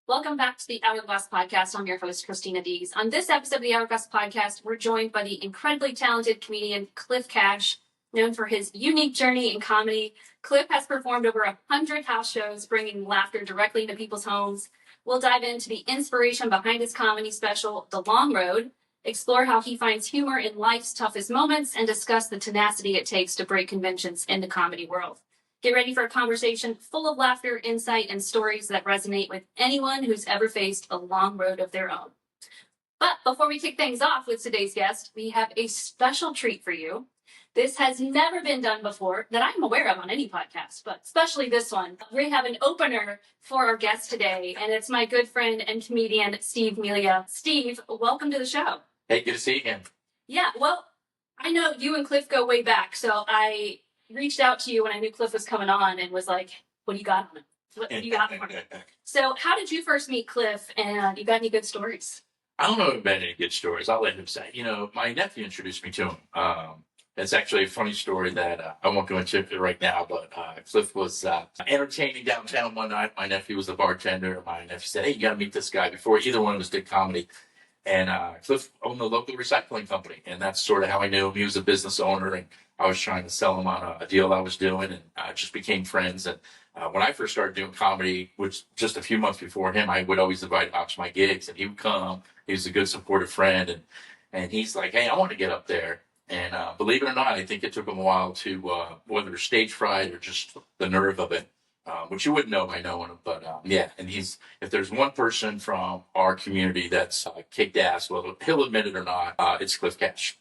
Welcome back to the Hourglass Podcast. I'm your host, Christina Dees. On this episode of the Hourglass Podcast, we're joined by the incredibly talented comedian Cliff Cash, known for his unique journey in comedy. Cliff has performed over 100 house shows, bringing laughter directly into people's homes. We'll dive into the inspiration behind his comedy special, The Long Road, explore how he finds humor in life's toughest moments, and discuss the tenacity it takes to break conventions in the comedy world. Get ready for a conversation full of laughter, insight, and stories that resonate with anyone who's ever faced a long road of their own. But before we kick things off with today's guest, we have a special treat for you. This has never been done before that I'm aware of on any podcast, but especially this one. We have an opener for our guest today, and it's my good friend and comedian, Steve Melia. Steve, welcome to the show. Hey, good to see you again. Yeah, well, I know you and Cliff go way back, so I reached out to you when I knew Cliff was coming on and was like, what do you got on him? What do you got on him? So how did you first meet Cliff, and you got any good stories? I don't know about any good stories. I'll let him say. My nephew introduced me to him. It's actually a funny story that I won't go into it right now, but Cliff was entertaining downtown one night. My nephew was the bartender. My nephew said, hey, you got to meet this guy before either one of us did comedy. And Cliff owned the local recycling company, and that's sort of how I knew him. He was a business owner, and I was trying to sell him on a deal I was doing, and just became friends. And when I first started doing comedy, which just a few months before him, I would always invite him out to my gigs, and he would come. He was a good, supportive friend, and he's like, hey, I want to get up there. And believe it or not, I think it took him a while to, whether stage fright or just the nerve of it, which you wouldn't know by knowing him. But yeah, and if there's one person from our community that's kicked ass, well, he'll admit it or not, it's Cliff Cash.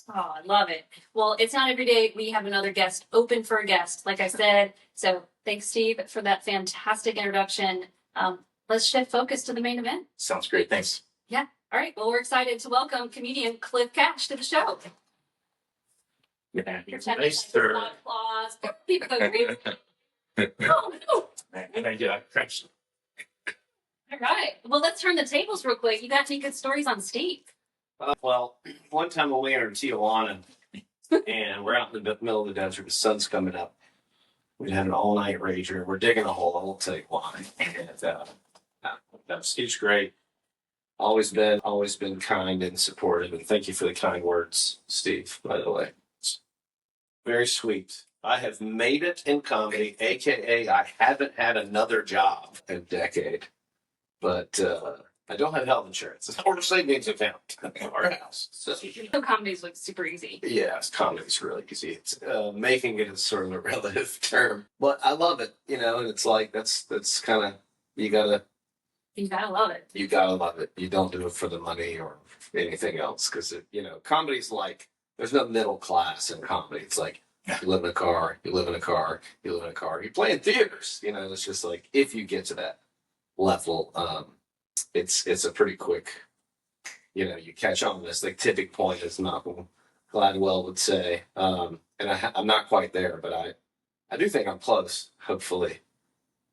Oh, I love it. Well, it's not every day we have another guest open for a guest, like I said. So thanks, Steve, for that fantastic introduction. Let's shift focus to the main event. Sounds great. Thanks. Yeah. All right. Well, we're excited to welcome comedian Cliff Cash to the show. Yeah, nice third. Applause. People agree. Oh, no. Thank you. All right. Well, let's turn the tables real quick. You got any good stories on Steve? Well, one time when we were in Tijuana and we're out in the middle of the desert, the sun's coming up. We had an all-night rager. We're digging a hole. I won't tell you why. And Steve's great. Always been kind and supportive. And thank you for the kind words, Steve, by the way. It's very sweet. I have made it in comedy, a.k.a. I haven't had another job in a decade. But I don't have health insurance or savings account in our house. So Comedy's like super easy. yes, comedy's really easy. It's making it is sort of a relative term, but I love it. And it's like that's kind of you gotta love it. You gotta love it. You don't do it for the money or anything else because comedy's like there's no middle class in comedy. It's like you live in a car, you live in a car, you live in a car. You play in theaters. It's just like if you get to that level. It's a pretty quick, you catch on this. The tipping point, as Malcolm Gladwell would say. And I'm not quite there, but I do think I'm close. Hopefully,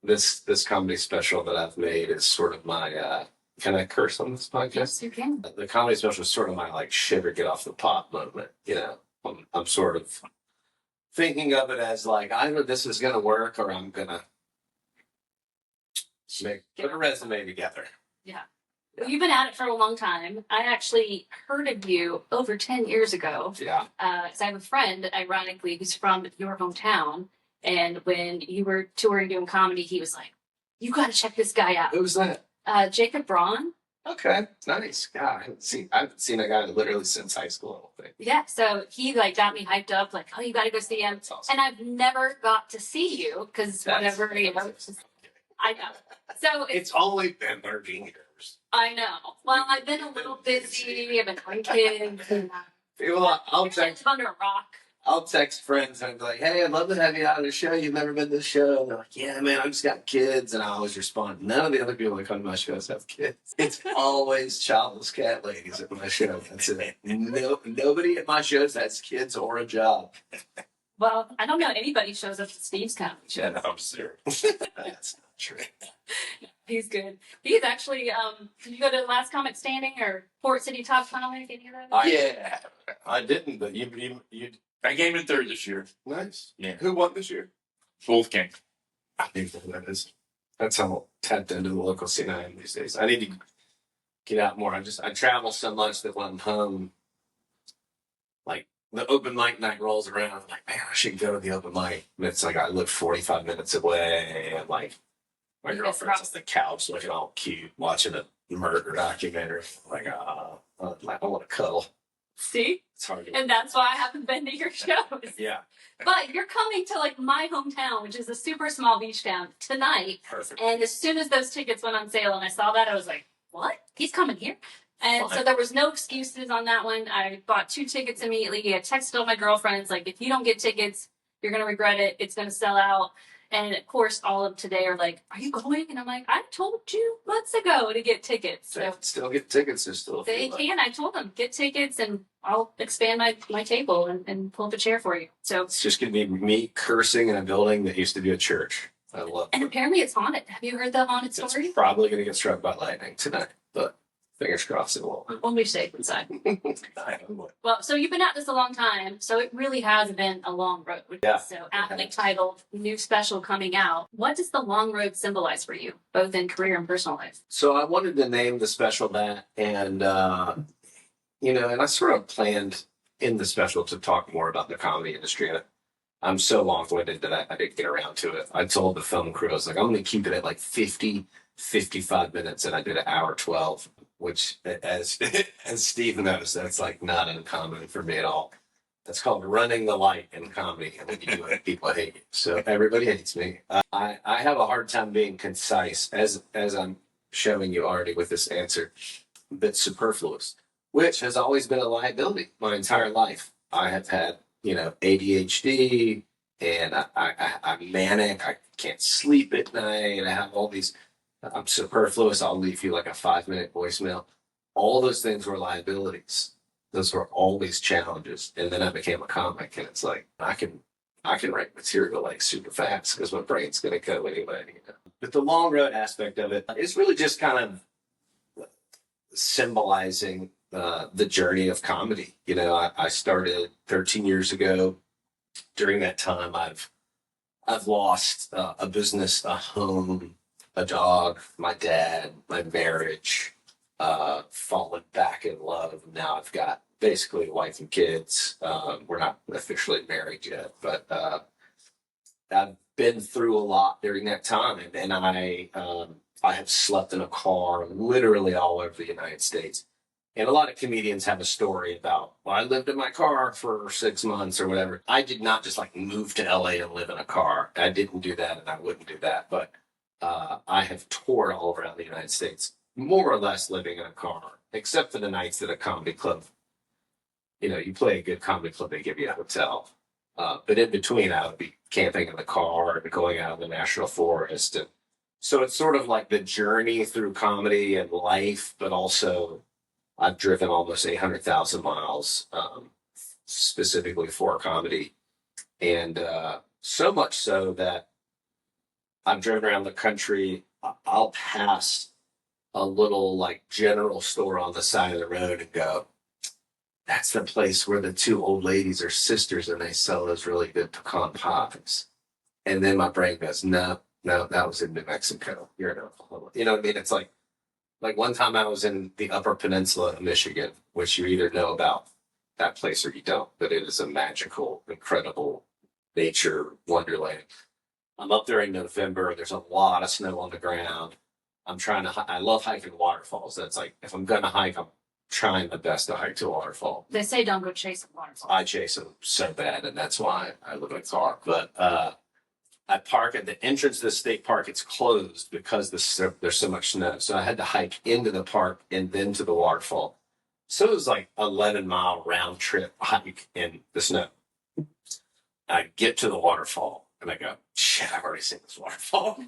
this comedy special that I've made is sort of my. Can I curse on this podcast? Yes, you can. The comedy special is sort of my like shit or get off the pot moment. I'm sort of thinking of it as like either this is gonna work or I'm gonna put a resume together. Yeah. Well, you've been at it for a long time. I actually heard of you over 10 years ago. Yeah. Because I have a friend, ironically, who's from your hometown. And when you were touring doing comedy, he was like, you got to check this guy out. Who's that? Jacob Braun. Okay. Nice. God, I haven't seen that guy literally since high school, I don't think. Yeah. So he got me hyped up, like, oh, you got to go see him. That's awesome. And I've never got to see you because whatever, it's just, I know. So it's only been 13 years. I know. Well, I've been a little busy. I've been having kids. Well, Under a rock. I'll text friends and be like, hey, I'd love to have you out on the show. You've never been to the show. And they're like, yeah, man, I just got kids. And I always respond, none of the other people that come to my shows have kids. It's always childless cat ladies at my show. That's it. Nobody at my shows has kids or a job. Well, I don't know anybody shows up to Steve's comedy show. Yeah, no, I'm serious. That's not true. He's good. He's actually, did you go to Last Comic Standing or Port City Top Comic? Any of those? Yeah, I didn't, but you. I came in third this year. Nice. Yeah. Who won this year? Wolfgang. I think that is. That's how tapped into the local scene I am these days. I need to get out more. I travel so much that when I'm home, like the open mic night rolls around, I'm like, man, I should go to the open mic. And it's like I live 45 minutes away, and like my You girlfriend's guys on the couch looking all cute, watching a murder documentary. Like, I want to cuddle. See? It's hard to. And that's why I haven't been to your shows. Yeah, But you're coming to like my hometown, which is a super small beach town, tonight. perfect. And as soon as those tickets went on sale and I saw that, I was like, what? He's coming here? And Fine. so there was no excuses on that one. I bought 2 tickets immediately. I texted all my girlfriends, like, if you don't get tickets, you're going to regret it. It's going to sell out. And of course, all of today are like, are you going? And I'm like, I told you months ago to get tickets. They So still get tickets. There's still a they few left. can. I told them, get tickets and I'll expand my table and pull up a chair for you. So, It's just gonna be me cursing in a building that used to be a church. I love and it. apparently it's haunted. Have you heard the haunted It's story? probably gonna get struck by lightning tonight, but fingers crossed it won't. We'll be safe inside. I know. Well, so you've been at this a long time, so it really has been a long road. Yeah. So aptly titled, new special coming out. What does the long road symbolize for you, both in career and personal life? So I wanted to name the special that, and and I sort of planned in the special to talk more about the comedy industry. And I'm so long-winded that I didn't get around to it. I told the film crew, I was like, I'm going to keep it at like 55 minutes, and I did an hour 12, which, as Steve knows, that's like not uncommon for me at all. That's called running the light in comedy, and when you do it, people hate you. So everybody hates me. I have a hard time being concise, as I'm showing you already with this answer, but superfluous, which has always been a liability my entire life. I have had, ADHD, and I'm manic. I can't sleep at night. I have all these. I'm superfluous. I'll leave you like a 5-minute voicemail. All those things were liabilities. Those were always challenges. And then I became a comic, and it's like I can write material like super fast because my brain's gonna go anyway. But the long road aspect of it is really just kind of symbolizing the journey of comedy. I started 13 years ago. During that time, I've lost a business, a home, a dog, my dad, my marriage, fallen back in love. Now I've got basically a wife and kids. We're not officially married yet, but I've been through a lot during that time, and I have slept in a car literally all over the United States. And a lot of comedians have a story about, well, I lived in my car for 6 months or whatever. I did not just like move to LA and live in a car. I didn't do that, and I wouldn't do that. But I have toured all around the United States, more or less living in a car, except for the nights at a comedy club. You play a good comedy club, they give you a hotel. But in between, I would be camping in the car and going out in the national forest. And so it's sort of like the journey through comedy and life, but also I've driven almost 800,000 miles specifically for comedy. And so much so that I've driven around the country. I'll pass a little like general store on the side of the road and go, that's the place where the 2 old ladies are sisters and they sell those really good pecan pies. And then my brain goes, no, that was in New Mexico. You're in Oklahoma. You know what I mean? It's like one time I was in the Upper Peninsula of Michigan, which you either know about that place or you don't, but it is a magical, incredible nature wonderland. I'm up there in November. There's a lot of snow on the ground. I love hiking waterfalls. That's like, if I'm going to hike, I'm trying my best to hike to a waterfall. They say don't go chasing waterfalls. I chase them so bad, and that's why I live in a car. But I park at the entrance to the state park. It's closed because there's so much snow. So I had to hike into the park and then to the waterfall. So it was like 11-mile round trip hike in the snow. I get to the waterfall and I go, shit, I've already seen this waterfall.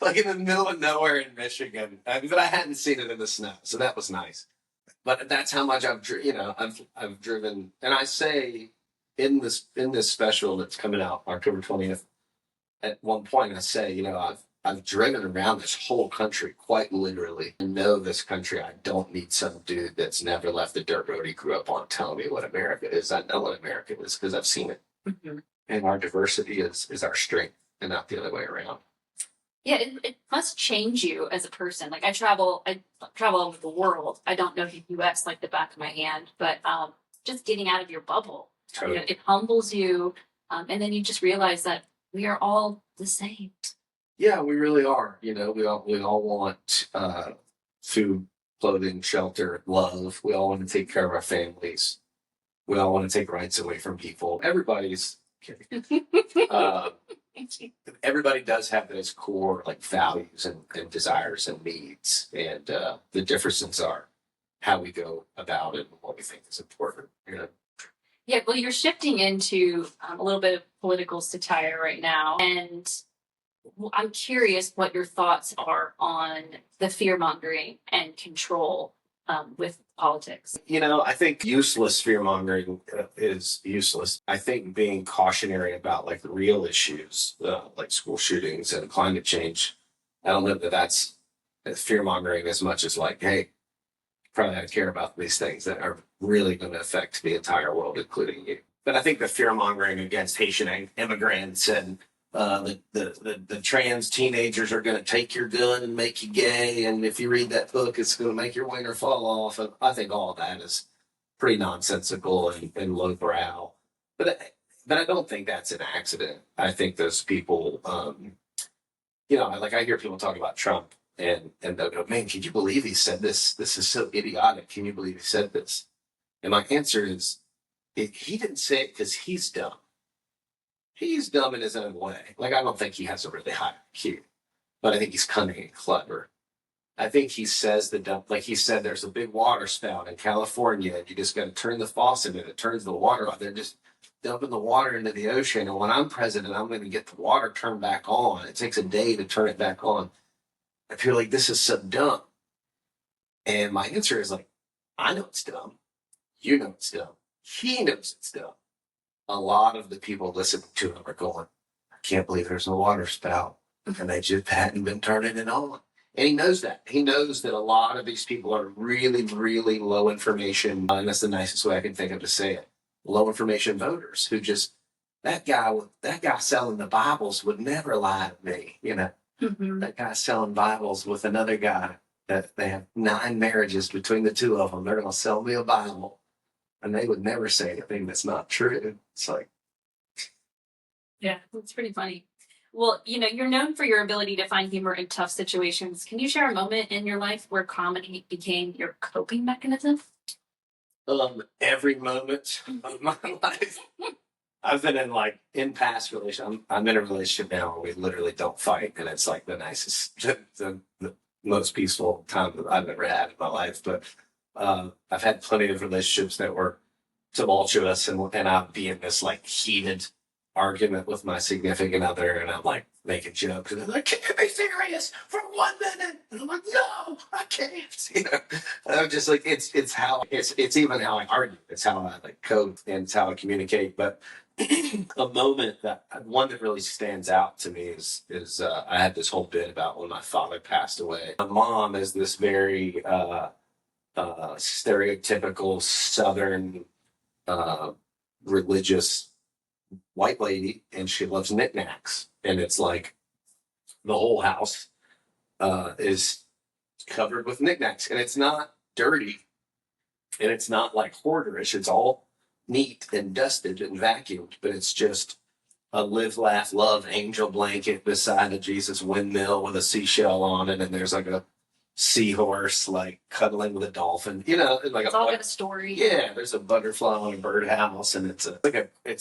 Like in the middle of nowhere in Michigan. But I hadn't seen it in the snow. So that was nice. But that's how much I've driven. And I say in this special that's coming out October 20th, at one point I say, I've driven around this whole country quite literally. I know this country. I don't need some dude that's never left the dirt road he grew up on telling me what America is. I know what America is because I've seen it. Mm-hmm. And our diversity is our strength and not the other way around. Yeah, it must change you as a person. Like I travel over the world. I don't know the US like the back of my hand, but just getting out of your bubble, Totally. it humbles you. And then you just realize that we are all the same. Yeah, we really are. We all want food, clothing, shelter, love. We all want to take care of our families. We all want to take rights away from people. Everybody's kidding. Uh, everybody does have those core like values and desires and needs, and the differences are how we go about it and what we think is important. Yeah, well, you're shifting into a little bit of political satire right now, and I'm curious what your thoughts are on the fear mongering and control with politics. I think useless fear mongering is useless. I think being cautionary about like the real issues, like school shootings and climate change, I don't know that that's fear mongering as much as like, hey, probably ought to care about these things that are really going to affect the entire world, including you. But I think the fear mongering against Haitian immigrants and the trans teenagers are going to take your gun and make you gay, and if you read that book, it's going to make your wiener fall off. And I think all of that is pretty nonsensical and lowbrow. But I don't think that's an accident. I think those people, like I hear people talk about Trump, and they'll go, "Man, can you believe he said this? This is so idiotic. Can you believe he said this?" And my answer is, he didn't say it because he's dumb. He's dumb in his own way. Like, I don't think he has a really high IQ, but I think he's cunning and clever. I think he says like he said, there's a big water spout in California, and you just got to turn the faucet and it turns the water on. They're just dumping the water into the ocean. And when I'm president, I'm going to get the water turned back on. It takes a day to turn it back on. I feel like this is so dumb. And my answer is like, I know it's dumb. You know it's dumb. He knows it's dumb. A lot of the people listening to him are going, I can't believe there's a water spout. And they just hadn't been turning it on. And he knows that. He knows that a lot of these people are really, really low information. And that's the nicest way I can think of to say it. Low information voters who just, that guy selling the Bibles would never lie to me. Mm-hmm. That guy selling Bibles with another guy that they have 9 marriages between the two of them. They're going to sell me a Bible. And they would never say anything that's not true. It's like, Yeah, it's pretty funny. Well, you're known for your ability to find humor in tough situations. Can you share a moment in your life where comedy became your coping mechanism? every moment of my life. I've been in past relationships. I'm in a relationship now where we literally don't fight, and it's like the nicest, the most peaceful time that I've ever had in my life. But I've had plenty of relationships that were tumultuous, and I'd be in this like heated argument with my significant other, and I'm like making jokes, and they're like, "Can you be serious for 1 minute?" And I'm like, "No, I can't." And I'm just like, it's even how I argue. It's how I like code, and it's how I communicate. But a moment one that really stands out to me is I had this whole bit about when my father passed away. My mom is this very stereotypical Southern religious white lady, and she loves knickknacks, and it's like the whole house is covered with knickknacks, and it's not dirty, and it's not like hoarderish. It's all neat and dusted and vacuumed, but it's just a live, laugh, love angel blanket beside a Jesus windmill with a seashell on it, and there's like a seahorse like cuddling with a dolphin. Like It's all got a story. yeah, there's a butterfly on a birdhouse, and it's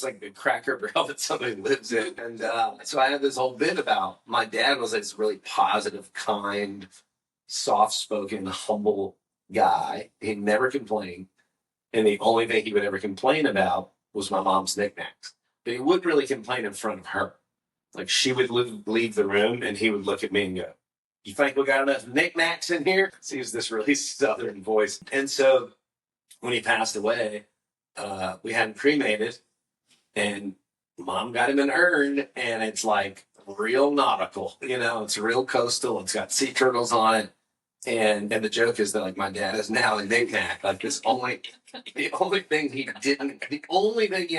like a Cracker Barrel that somebody lives in. And so I had this whole bit about my dad was this really positive, kind, soft-spoken, humble guy. He never complained, and the only thing he would ever complain about was my mom's knickknacks. But he wouldn't really complain in front of her. Like she would leave the room, and he would look at me and go, "You think we got enough knickknacks in here?" So he was this really Southern voice. And so when he passed away, we had him cremated, and Mom got him an urn, and it's like real nautical. It's real coastal. It's got sea turtles on it. And the joke is that like my dad is now a knickknack. Like the only thing he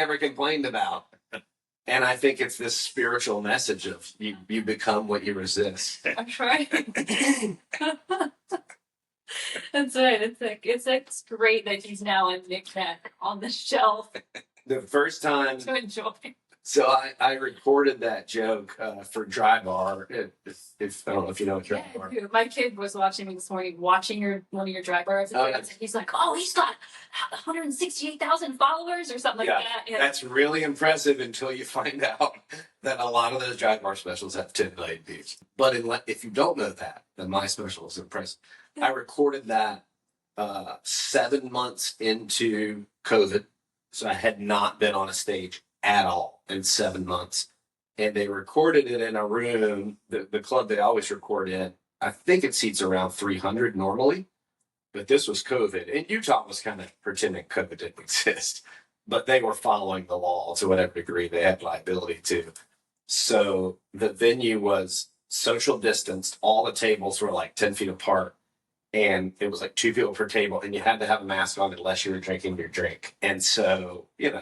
ever complained about And I think it's this spiritual message of you become what you resist. That's right. That's right. It's great that he's now a knick-knack on the shelf The first time, to enjoy. so I recorded that joke for Dry Bar. If I don't know if you know what Dry Yeah, Bar. dude, my kid was watching me this morning, watching one of your dry bar episodes. Oh, yeah. And he's like, "Oh, he's got 168,000 followers or something Yeah, like that." And that's really impressive until you find out that a lot of those Dry Bar specials have 10 million views. But if you don't know that, then my special is impressive. I recorded that 7 months into COVID. So I had not been on a stage at all in 7 months. And they recorded it in a room, the club they always record in. I think it seats around 300 normally, but this was COVID. And Utah was kind of pretending COVID didn't exist, but they were following the law to whatever degree they had liability to. So the venue was social distanced. All the tables were like 10 feet apart. And it was like 2 people per table, and you had to have a mask on unless you were drinking your drink. And so, in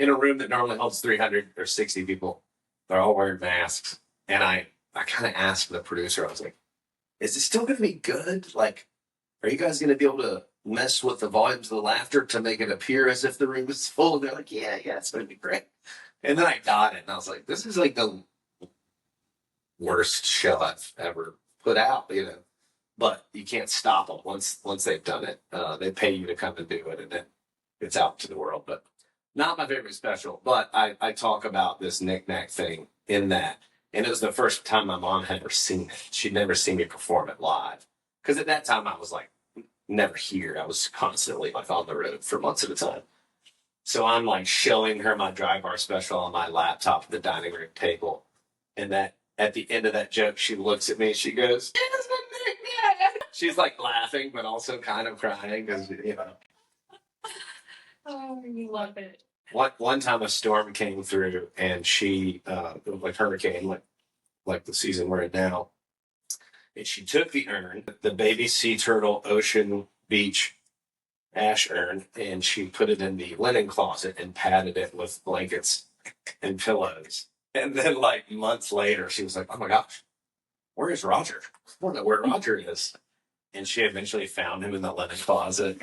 a room that normally holds 300 or 60 people, they're all wearing masks. And I kind of asked the producer, I was like, is it still going to be good? Like, are you guys going to be able to mess with the volumes of the laughter to make it appear as if the room is full? And they're like, yeah, it's going to be great. And then I got it, and I was like, this is like the worst show I've ever put out, But you can't stop them once they've done it. They pay you to come and do it, and then it's out to the world. But not my favorite special. But I talk about this knick-knack thing in that. And it was the first time my mom had ever seen it. She'd never seen me perform it live. Because at that time I was like never here. I was constantly like on the road for months at a time. So I'm like showing her my Dry Bar special on my laptop at the dining room table. And that at the end of that joke, she looks at me and she goes, she's like laughing, but also kind of crying because, oh, you love it. One time a storm came through and she, like hurricane, like the season we're in now, and she took the urn, the baby sea turtle ocean beach ash urn, and she put it in the linen closet and padded it with blankets and pillows. And then like months later, she was like, oh my gosh, where is Roger? I don't know where Roger is. And she eventually found him in the linen closet.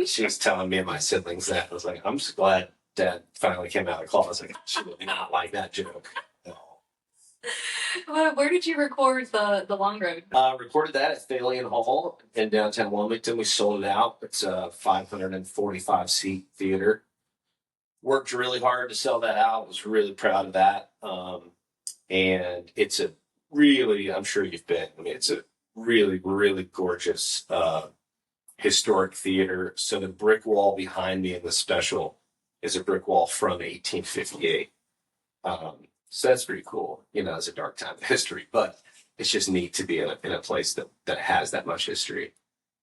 She was telling me and my siblings that. I was like, I'm just glad Dad finally came out of the closet. She did not like that joke at all. Where did you record the Long Road? Recorded that at Thalian Hall in downtown Wilmington. We sold it out. It's a 545-seat theater. Worked really hard to sell that out. Was really proud of that. And it's a really, I'm sure you've been, it's a really, really gorgeous historic theater. So the brick wall behind me in the special is a brick wall from 1858. So that's pretty cool. It's a dark time of history, but it's just neat to be in a place that has that much history.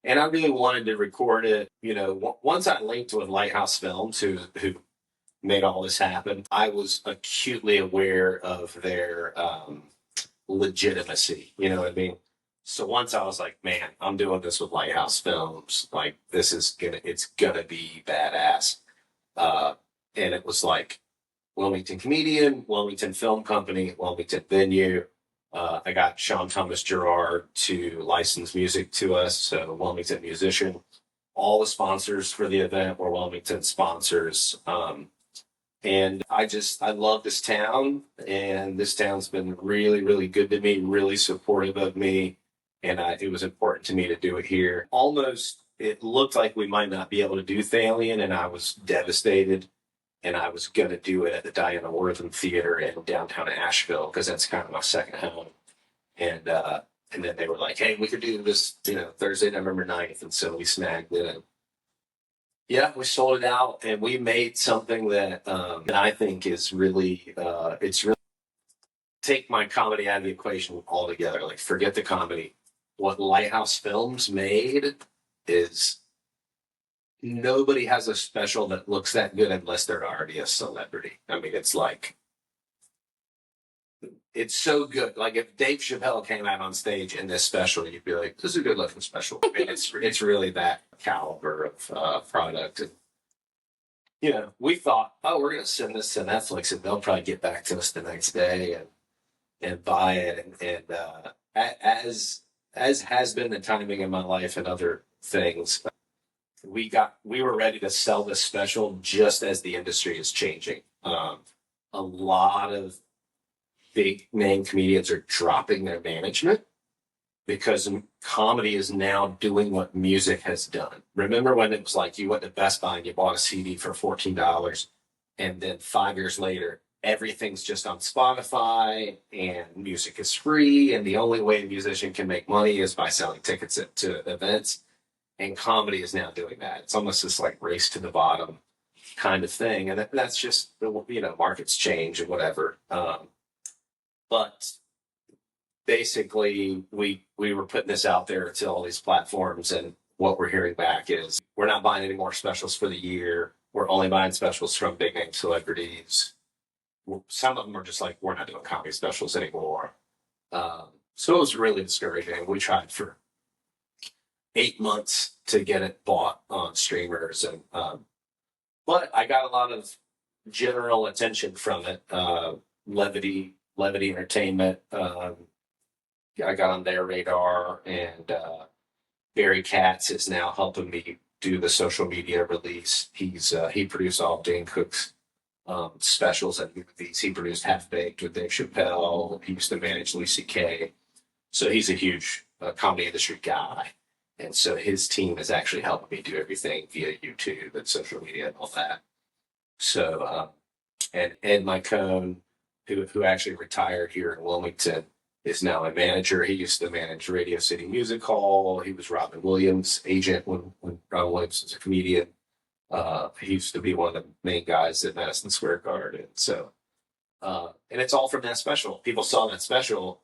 And I really wanted to record it. Once I linked with Lighthouse Films, who made all this happen, I was acutely aware of their legitimacy. You know what I mean? So once I was like, man, I'm doing this with Lighthouse Films. Like, it's gonna be badass. And it was like Wilmington Comedian, Wilmington Film Company, Wilmington Venue. I got Sean Thomas Gerard to license music to us, so Wilmington Musician. All the sponsors for the event were Wilmington sponsors. And I love this town, and this town's been really, really good to me, really supportive of me. And it was important to me to do it here. It looked like we might not be able to do Thalian, and I was devastated. And I was going to do it at the Diana Wortham Theater in downtown Asheville, because that's kind of my second home. And then they were like, hey, we could do this, Thursday, November 9th. And so we snagged it. And yeah, we sold it out, and we made something that I think is really, it's really take my comedy out of the equation altogether. Like, forget the comedy. What Lighthouse Films made is nobody has a special that looks that good unless they're already a celebrity. I mean, it's like, it's so good. Like, if Dave Chappelle came out on stage in this special, you'd be like, this is a good looking special. I mean, it's really that caliber of product. And we thought, oh, we're going to send this to Netflix and they'll probably get back to us the next day and buy it. As has been the timing in my life and other things, we were ready to sell this special just as the industry is changing. A lot of big name comedians are dropping their management because comedy is now doing what music has done. Remember when it was like you went to Best Buy and you bought a CD for $14, and then 5 years later, everything's just on Spotify and music is free, and the only way a musician can make money is by selling tickets to events. And comedy is now doing that. It's almost this like race to the bottom kind of thing, and that's just markets change and whatever. But basically, we were putting this out there to all these platforms, and what we're hearing back is we're not buying any more specials for the year. We're only buying specials from big name celebrities. Some of them are just like, we're not doing comedy specials anymore. So it was really discouraging. We tried for 8 months to get it bought on streamers, and but I got a lot of general attention from it. Levity Entertainment. I got on their radar, and Barry Katz is now helping me do the social media release. He produced all of Dane Cook's specials at movies. He produced Half Baked with Dave Chappelle. He used to manage Louis C.K. So he's a huge comedy industry guy. And so his team is actually helping me do everything via YouTube and social media and all that. So, and Ed Mycone, who actually retired here in Wilmington, is now a manager. He used to manage Radio City Music Hall. He was Robin Williams' agent when Robin Williams was a comedian. He used to be one of the main guys at Madison Square Garden. So, and it's all from that special. People saw that special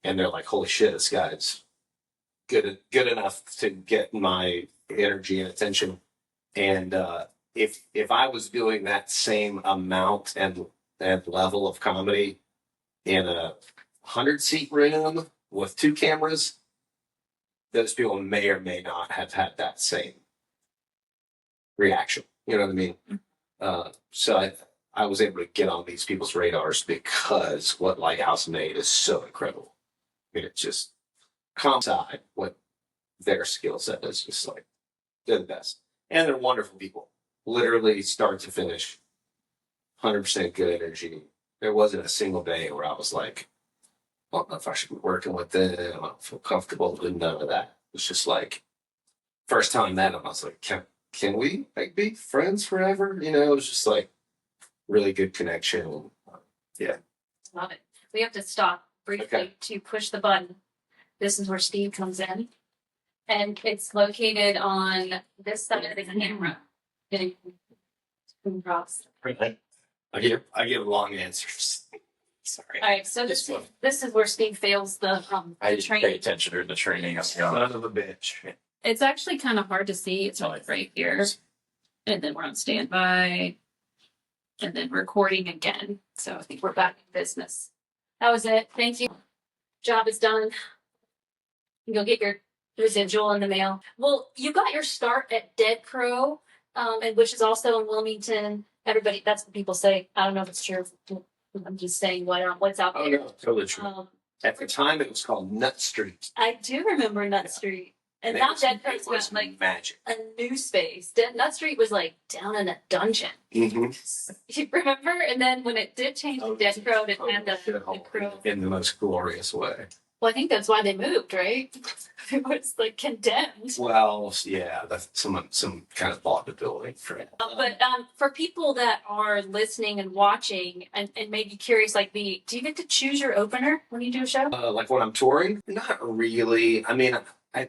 and they're like, holy shit, this guy's good enough to get my energy and attention. And if I was doing that same amount and level of comedy in a 100-seat room with 2 cameras, those people may or may not have had that same reaction. You know what I mean? So I was able to get on these people's radars because what Lighthouse made is so incredible. I mean, it just comes out what their skill set is. Just like, they're the best. And they're wonderful people. Literally start to finish, 100% good energy. There wasn't a single day where I was like, I don't know if I should be working with them. I don't feel comfortable with none of that. It's just like, first time I met him, I was like, can we like be friends forever? You know, it was just like really good connection. Yeah. Love it. We have to stop briefly to push the button. This is where Steve comes in. And it's located on this side of the camera. Across. I give long answers. Sorry. All right, so this is where Steve fails the I training. pay attention during the training. Son of a bitch. It's actually kind of hard to see. It's like right here. And then we're on standby. And then recording again. So I think we're back in business. That was it. Thank you. Job is done. You'll get your residual in the mail. Well, you got your start at Dead Crow, and which is also in Wilmington. Everybody, that's what people say. I don't know if it's true. I'm just saying what's out there. Oh, no, totally true. At the time, it was called Nut Street. I do remember Nut Street. And now Dead Crow's got like magic. a new space. Nut Street was like down in a dungeon. Mm-hmm. You remember? And then when it did change to Dead Crow, it had the crow. In the most glorious way. Well, I think that's why they moved, right? It was like condemned. Well, yeah, that's some kind of bought the building for it. But for people that are listening and watching and maybe curious like me, do you get to choose your opener when you do a show? Like when I'm touring? Not really. I mean,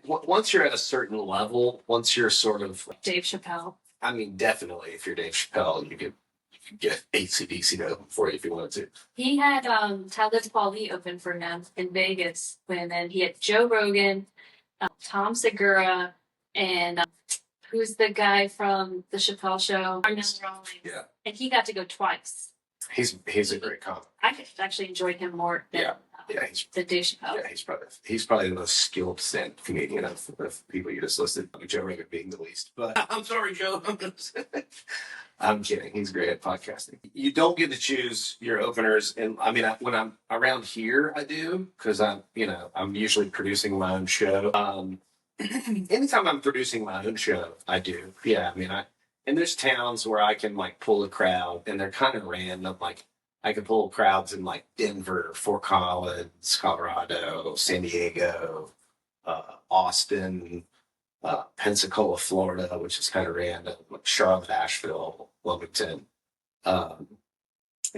once you're at a certain level, once you're sort of Dave Chappelle. I mean, definitely, if you're Dave Chappelle, you could get AC/DC to open for you if you wanted to. He had Talib Kweli open for him in Vegas, and then he had Joe Rogan, Tom Segura, and who's the guy from the Chappelle Show? Arnell Rawlings. Yeah. And he got to go twice. He's a great comic. I actually enjoyed him more than Yeah, The Dave Chappelle. yeah, he's probably the most skilled stand comedian of people you just listed. Joe Rogan being the least. But I'm sorry, Joe. I'm kidding. He's great at podcasting. You don't get to choose your openers, and I mean, when I'm around here, I do because I'm usually producing my own show. Anytime I'm producing my own show, I do. Yeah, I mean, and there's towns where I can like pull a crowd, and they're kind of random. Like I can pull crowds in like Denver, Fort Collins, Colorado, San Diego, Austin, Pensacola, Florida, which is kind of random, like Charlotte, Asheville, Wilmington, a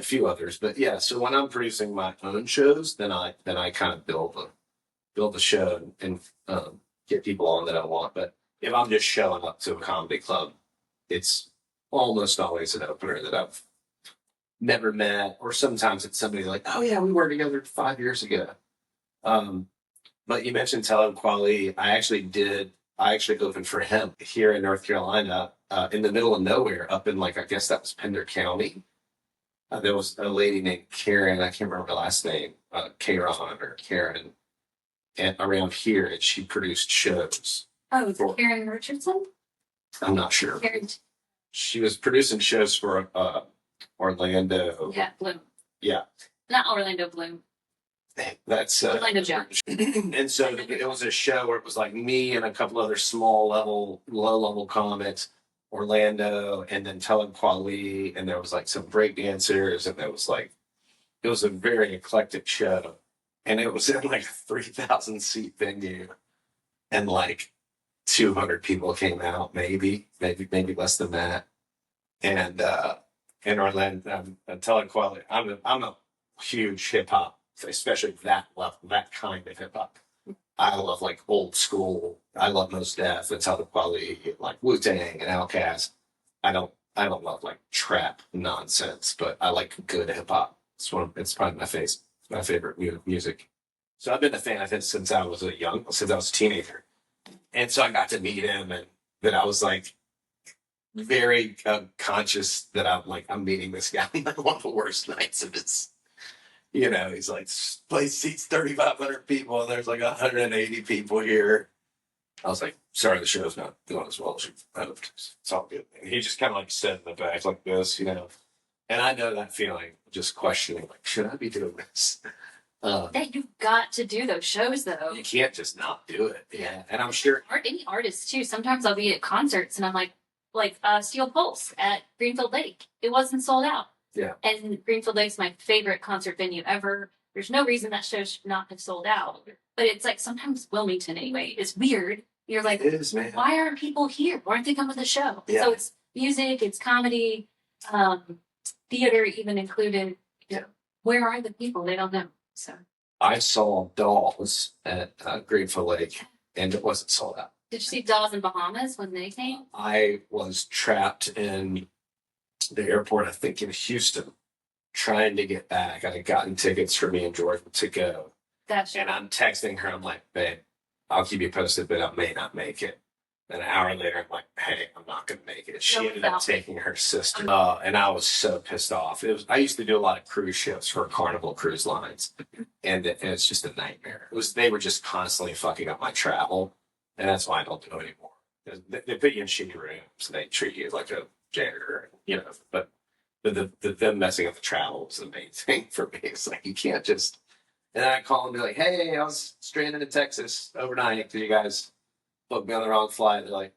few others. But yeah, so when I'm producing my own shows, then I kind of build a show and get people on that I want. But if I'm just showing up to a comedy club, it's almost always an opener that I've never met, or sometimes it's somebody like, oh yeah, we worked together 5 years ago. But you mentioned Talib Kweli. I actually opened for him here in North Carolina, in the middle of nowhere, up in like, I guess that was Pender County. There was a lady named Karen, I can't remember her last name, Karen or Karen, and around here, and she produced shows. Oh, Karen Richardson? I'm not sure. Karen. She was producing shows for Orlando. Yeah, Bloom. Yeah. Not Orlando Bloom. That's Orlando Jones. And so it was a show where it was like me and a couple other low level comics, Orlando, and then Talib Kweli, and there was like some break dancers, and there was like, it was a very eclectic show, and it was in like a 3,000 seat venue, and like 200 people came out, maybe less than that, and in Orlando, Talib Kweli, I'm a huge hip hop, especially that level, that kind of hip hop. I love like old school. I love Mos Def and Talib Kweli, like Wu-Tang and Outkast. I don't love like trap nonsense, but I like good hip hop. It's probably my favorite music. So I've been a fan of his since I was a teenager, and so I got to meet him, and then I was like very conscious that I'm meeting this guy on one of the worst nights of his. He's like, place seats 3,500 people, and there's like 180 people here. I was like, sorry, the show's not going as well as you hoped. It's all good. And he just kind of like sat in the back like this, And I know that feeling, just questioning, like, should I be doing this? That you've got to do those shows, though. You can't just not do it. Yeah. And I'm sure. Any artists, too. Sometimes I'll be at concerts, and I'm like Steel Pulse at Greenfield Lake. It wasn't sold out. Yeah. And Greenfield Lake's my favorite concert venue ever. There's no reason that show should not have sold out. But it's like sometimes Wilmington anyway is weird. You're like, it is, man. Why aren't people here? Why aren't they coming to the show? Yeah. So it's music, it's comedy, theater even included. Yeah. Where are the people? They don't know. So I saw Dolls at Greenfield Lake, and it wasn't sold out. Did you see Dawes in Bahamas when they came? I was trapped in the airport, I think in Houston, trying to get back. I had gotten tickets for me and Jordan to go. And I'm texting her, I'm like, babe, I'll keep you posted, but I may not make it. An hour later, I'm like, hey, I'm not going to make it. She ended up taking her sister. And I was so pissed off. I used to do a lot of cruise ships for Carnival Cruise Lines. And it's just a nightmare. They were just constantly fucking up my travel. And that's why I don't do it anymore. They put you in shitty rooms. They treat you like a janitor, but them messing up the travel was the main thing for me. It's like, you can't just, and then I call and be like, hey, I was stranded in Texas overnight because you guys booked me on the wrong flight. They're like,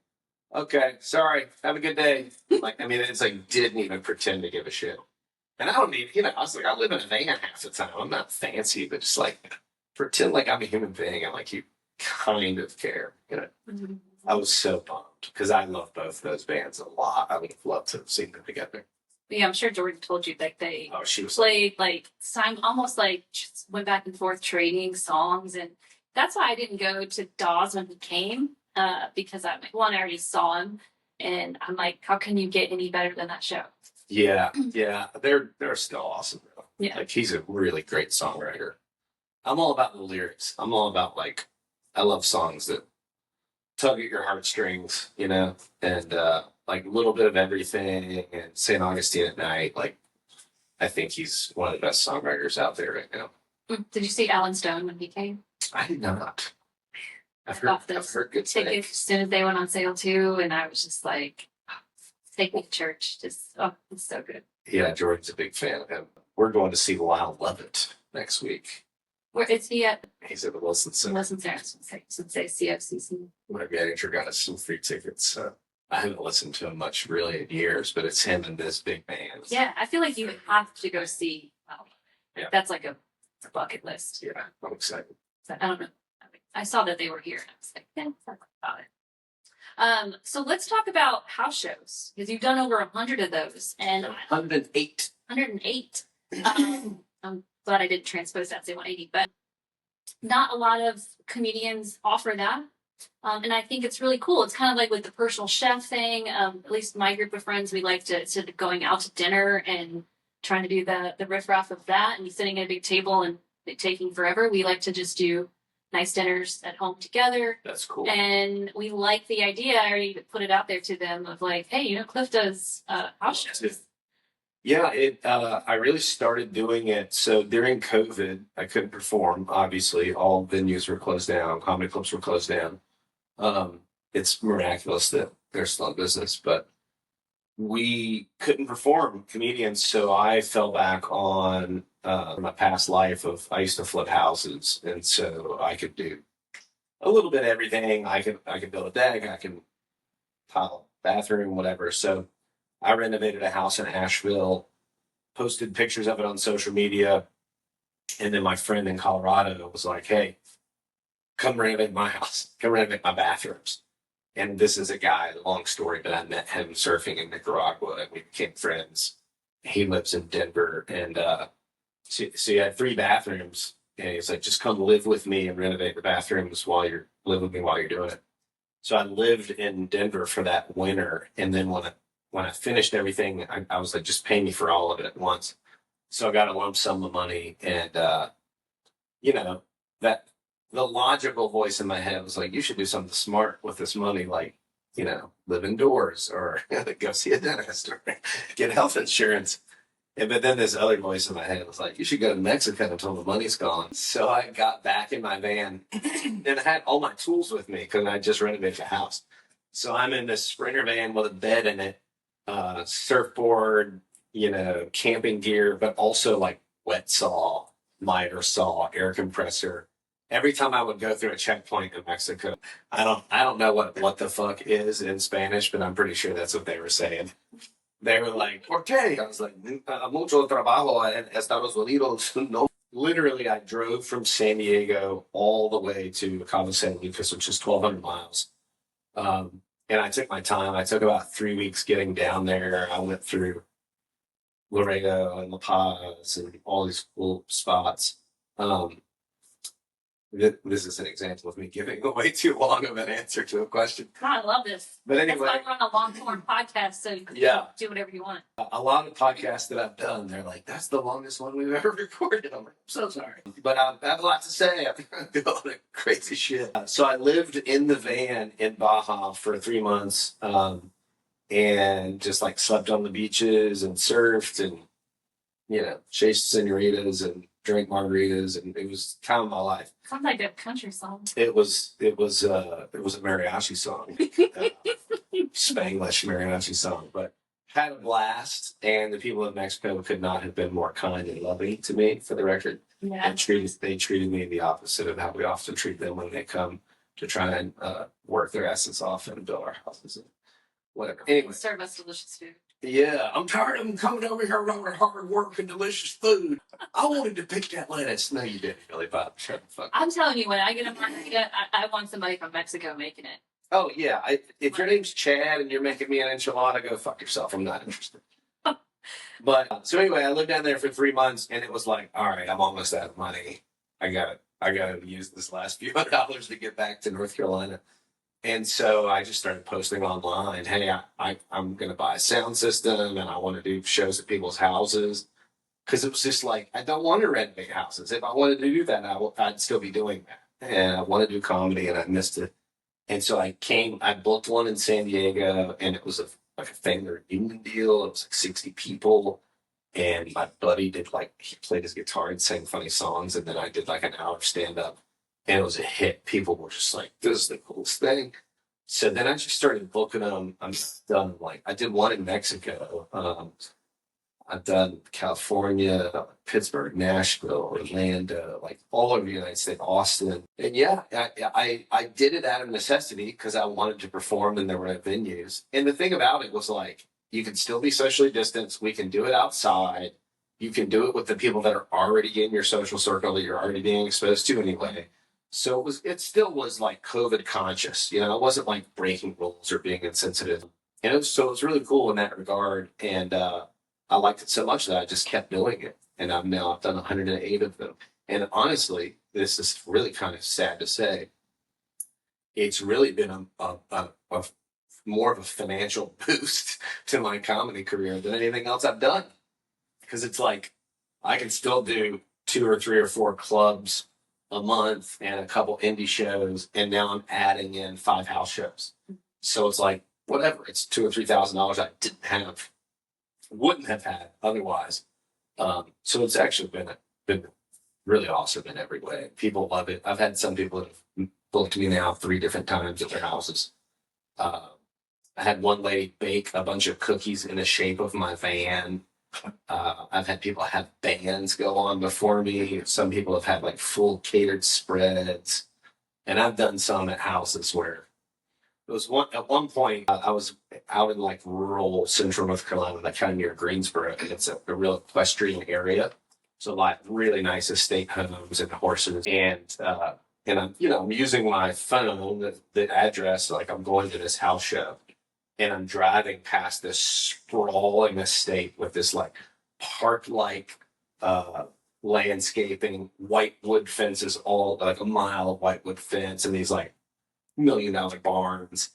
okay, sorry, have a good day. It's like, didn't even pretend to give a shit. And I don't need, I was like, I live in a van half the time. I'm not fancy, but just like, pretend like I'm a human being and like you kind of care, Mm-hmm. I was so bummed because I love both those bands a lot. I would have loved to have seen them together. Yeah, I'm sure Jordan told you that they She was played almost like just went back and forth trading songs, and that's why I didn't go to Dawes when he came because I already saw him, and I'm like, how can you get any better than that show? Yeah, they're still awesome. Though. Yeah, like he's a really great songwriter. I'm all about the lyrics. I'm all about I love songs that tug at your heartstrings, and like a little bit of everything, and St. Augustine at Night. Like, I think he's one of the best songwriters out there right now. Did you see Alan Stone when he came? I did not. I I've bought heard those good tickets things. as soon as they went on sale too, and I was just like, take me to church. Just it's so good. Yeah, Jordan's a big fan of him. We're going to see Lyle Lovett next week. Where is he at? He's at the Wilson Center. Listen, Sarah, since say CFCC. My manager got us some free tickets. I haven't listened to him much really in years, but it's him and this big band. Yeah, I feel like you have to go see. Yeah. That's like a bucket list. Yeah, I'm excited. So, I don't know. I saw that they were here, and I was like, yeah, talk about it. So let's talk about house shows because you've done over 100 of those, and 108. 108. I'm glad I didn't transpose that, say 180, but not a lot of comedians offer that. And I think it's really cool. It's kind of like with the personal chef thing. At least my group of friends, we like to going out to dinner and trying to do the riffraff of that and sitting at a big table and it taking forever. We like to just do nice dinners at home together. That's cool. And we like the idea. I already put it out there to them of like, hey, Cliff does house shows. Yeah, I really started doing it. So during COVID, I couldn't perform. Obviously, all venues were closed down. Comedy clubs were closed down. It's miraculous that they're still in business, but we couldn't perform comedians. So I fell back on my past life of I used to flip houses, and so I could do a little bit of everything. I could build a deck. I can tile bathroom, whatever. So I renovated a house in Asheville, posted pictures of it on social media, and then my friend in Colorado was like, "Hey, come renovate my house. Come renovate my bathrooms." And this is a guy, long story, but I met him surfing in Nicaragua and we became friends. He lives in Denver. And so he had 3 bathrooms. And he's like, just come live with me and renovate the bathrooms live with me while you're doing it. So I lived in Denver for that winter. And then when I finished everything, I was like, just pay me for all of it at once. So I got a lump sum of money and, that the logical voice in my head was like, you should do something smart with this money, like, live indoors or go see a dentist or get health insurance. But then this other voice in my head was like, you should go to Mexico until the money's gone. So I got back in my van and I had all my tools with me because I just renovated the house. So I'm in this Sprinter van with a bed in it, surfboard, camping gear, but also like wet saw, miter saw, air compressor. Every time I would go through a checkpoint in Mexico, I don't know what the fuck is in Spanish, but I'm pretty sure that's what they were saying. They were like, "Por qué?" I was like, "Mucho trabajo en Estados Unidos." No. Literally, I drove from San Diego all the way to Cabo San Lucas, which is 1,200 miles. And I took my time. I took about 3 weeks getting down there. I went through Laredo and La Paz and all these cool spots. This is an example of me giving away too long of an answer to a question. God, I love this. But That's anyway, why we're on a long-form podcast, so you can do whatever you want. a lot of podcasts that I've done, they're like, that's the longest one we've ever recorded. I'm like, I'm so sorry. But I have a lot to say. I do all the crazy shit. So I lived in the van in Baja for 3 months and just like slept on the beaches and surfed and, chased senoritas and drank margaritas, and it was time of my life. Sounds like a country song. It was a mariachi song, Spanglish mariachi song, but had a blast. And the people of Mexico could not have been more kind and loving to me. For the record, Yeah. they treated me the opposite of how we often treat them when they come to try and work their asses off and build our houses and whatever. Anyway, Serve us delicious food. yeah, I'm tired of them coming over here with all their hard work and delicious food. I wanted to pick that lettuce. No, you didn't really, Bob. Shut the fuck up. I'm telling you, when I get a margarita, I want somebody from Mexico making it. Oh, yeah. If your name's Chad and you're making me an enchilada, go fuck yourself. I'm not interested. But so anyway, I lived down there for 3 months and it was like, all right, I'm almost out of money. I got to use this last few $100 to get back to North Carolina. And so I just started posting online, hey, I'm going to buy a sound system and I want to do shows at people's houses. Because it was just like, I don't want to renovate houses. If I wanted to do that, I'd still be doing that. And I want to do comedy and I missed it. And so I booked one in San Diego and it was like a family reunion deal. It was like 60 people. And my buddy did like, he played his guitar and sang funny songs. And then I did like an hour stand up and it was a hit. People were just like, this is the coolest thing. So then I just started booking them. I'm done. Like I did one in Mexico. I've done California, Pittsburgh, Nashville, Orlando, like all over the United States, Austin. And yeah, I did it out of necessity because I wanted to perform and there were no venues. And the thing about it was like, you can still be socially distanced. We can do it outside. You can do it with the people that are already in your social circle that you're already being exposed to anyway. So it still was like COVID conscious, you know, it wasn't like breaking rules or being insensitive. And it was really cool in that regard. And, I liked it so much that I just kept doing it. And I've done 108 of them. And honestly, this is really kind of sad to say. It's really been a more of a financial boost to my comedy career than anything else I've done. Because it's like, I can still do 2 or 3 or 4 clubs a month and a couple indie shows. And now I'm adding in 5 house shows. So it's like, whatever, it's $2,000 or $3,000 I wouldn't have had otherwise. So it's actually been really awesome in every way. People love it. I've had some people that have booked me now 3 different times at their houses. I had one lady bake a bunch of cookies in the shape of my van. I've had people have bands go on before me. Some people have had like full catered spreads. And I've done some at houses where it was at one point I was out in like rural central North Carolina, like kind of near Greensboro, and it's a real equestrian area. So like really nice estate homes and horses, and I'm using my phone, the address, like I'm going to this house show, and I'm driving past this sprawling estate with this like park like landscaping, white wood fences, all like a mile of white wood fence, and these like $1 million barns.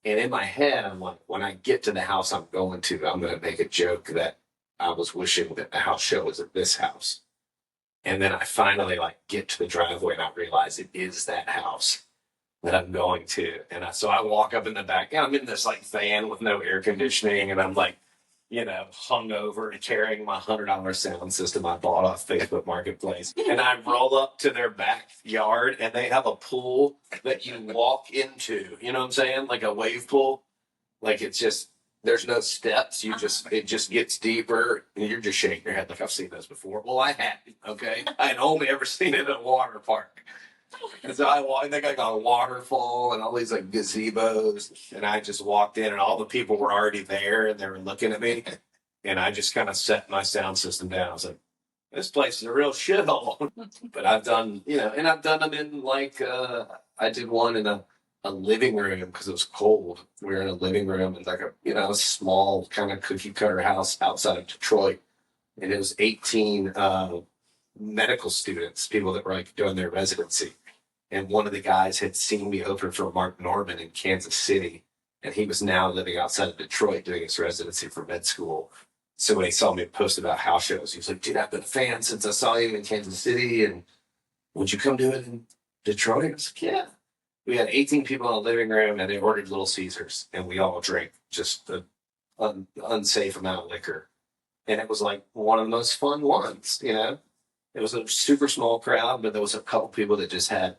And in my head, I'm like, when I get to the house I'm going to, I'm going to make a joke that I was wishing that the house show was at this house. And then I finally like get to the driveway and I realize it is that house that I'm going to. And so I walk up in the back and I'm in this like van with no air conditioning. And I'm like, hungover and carrying my $100 sound system I bought off Facebook Marketplace. And I roll up to their backyard and they have a pool that you walk into, you know what I'm saying? Like a wave pool. Like it's just, there's no steps. It just gets deeper and you're just shaking your head like I've seen those before. Well, I hadn't, okay? I had only ever seen it at a water park. And so I think I got a waterfall and all these like gazebos, and I just walked in and all the people were already there and they were looking at me, and I just kind of set my sound system down. I was like, this place is a real shithole. But I've done, and I've done them in like, I did one in a living room because it was cold. We were in a living room in like a small kind of cookie cutter house outside of Detroit, and it was 18 medical students, people that were like doing their residency. And one of the guys had seen me open for Mark Norman in Kansas City, and he was now living outside of Detroit doing his residency for med school. So when he saw me post about house shows, he was like, dude, I've been a fan since I saw you in Kansas City, and would you come do it in Detroit? I was like, yeah. We had 18 people in the living room, and they ordered Little Caesars, and we all drank just an unsafe amount of liquor. And it was like one of the most fun ones, It was a super small crowd, but there was a couple people that just had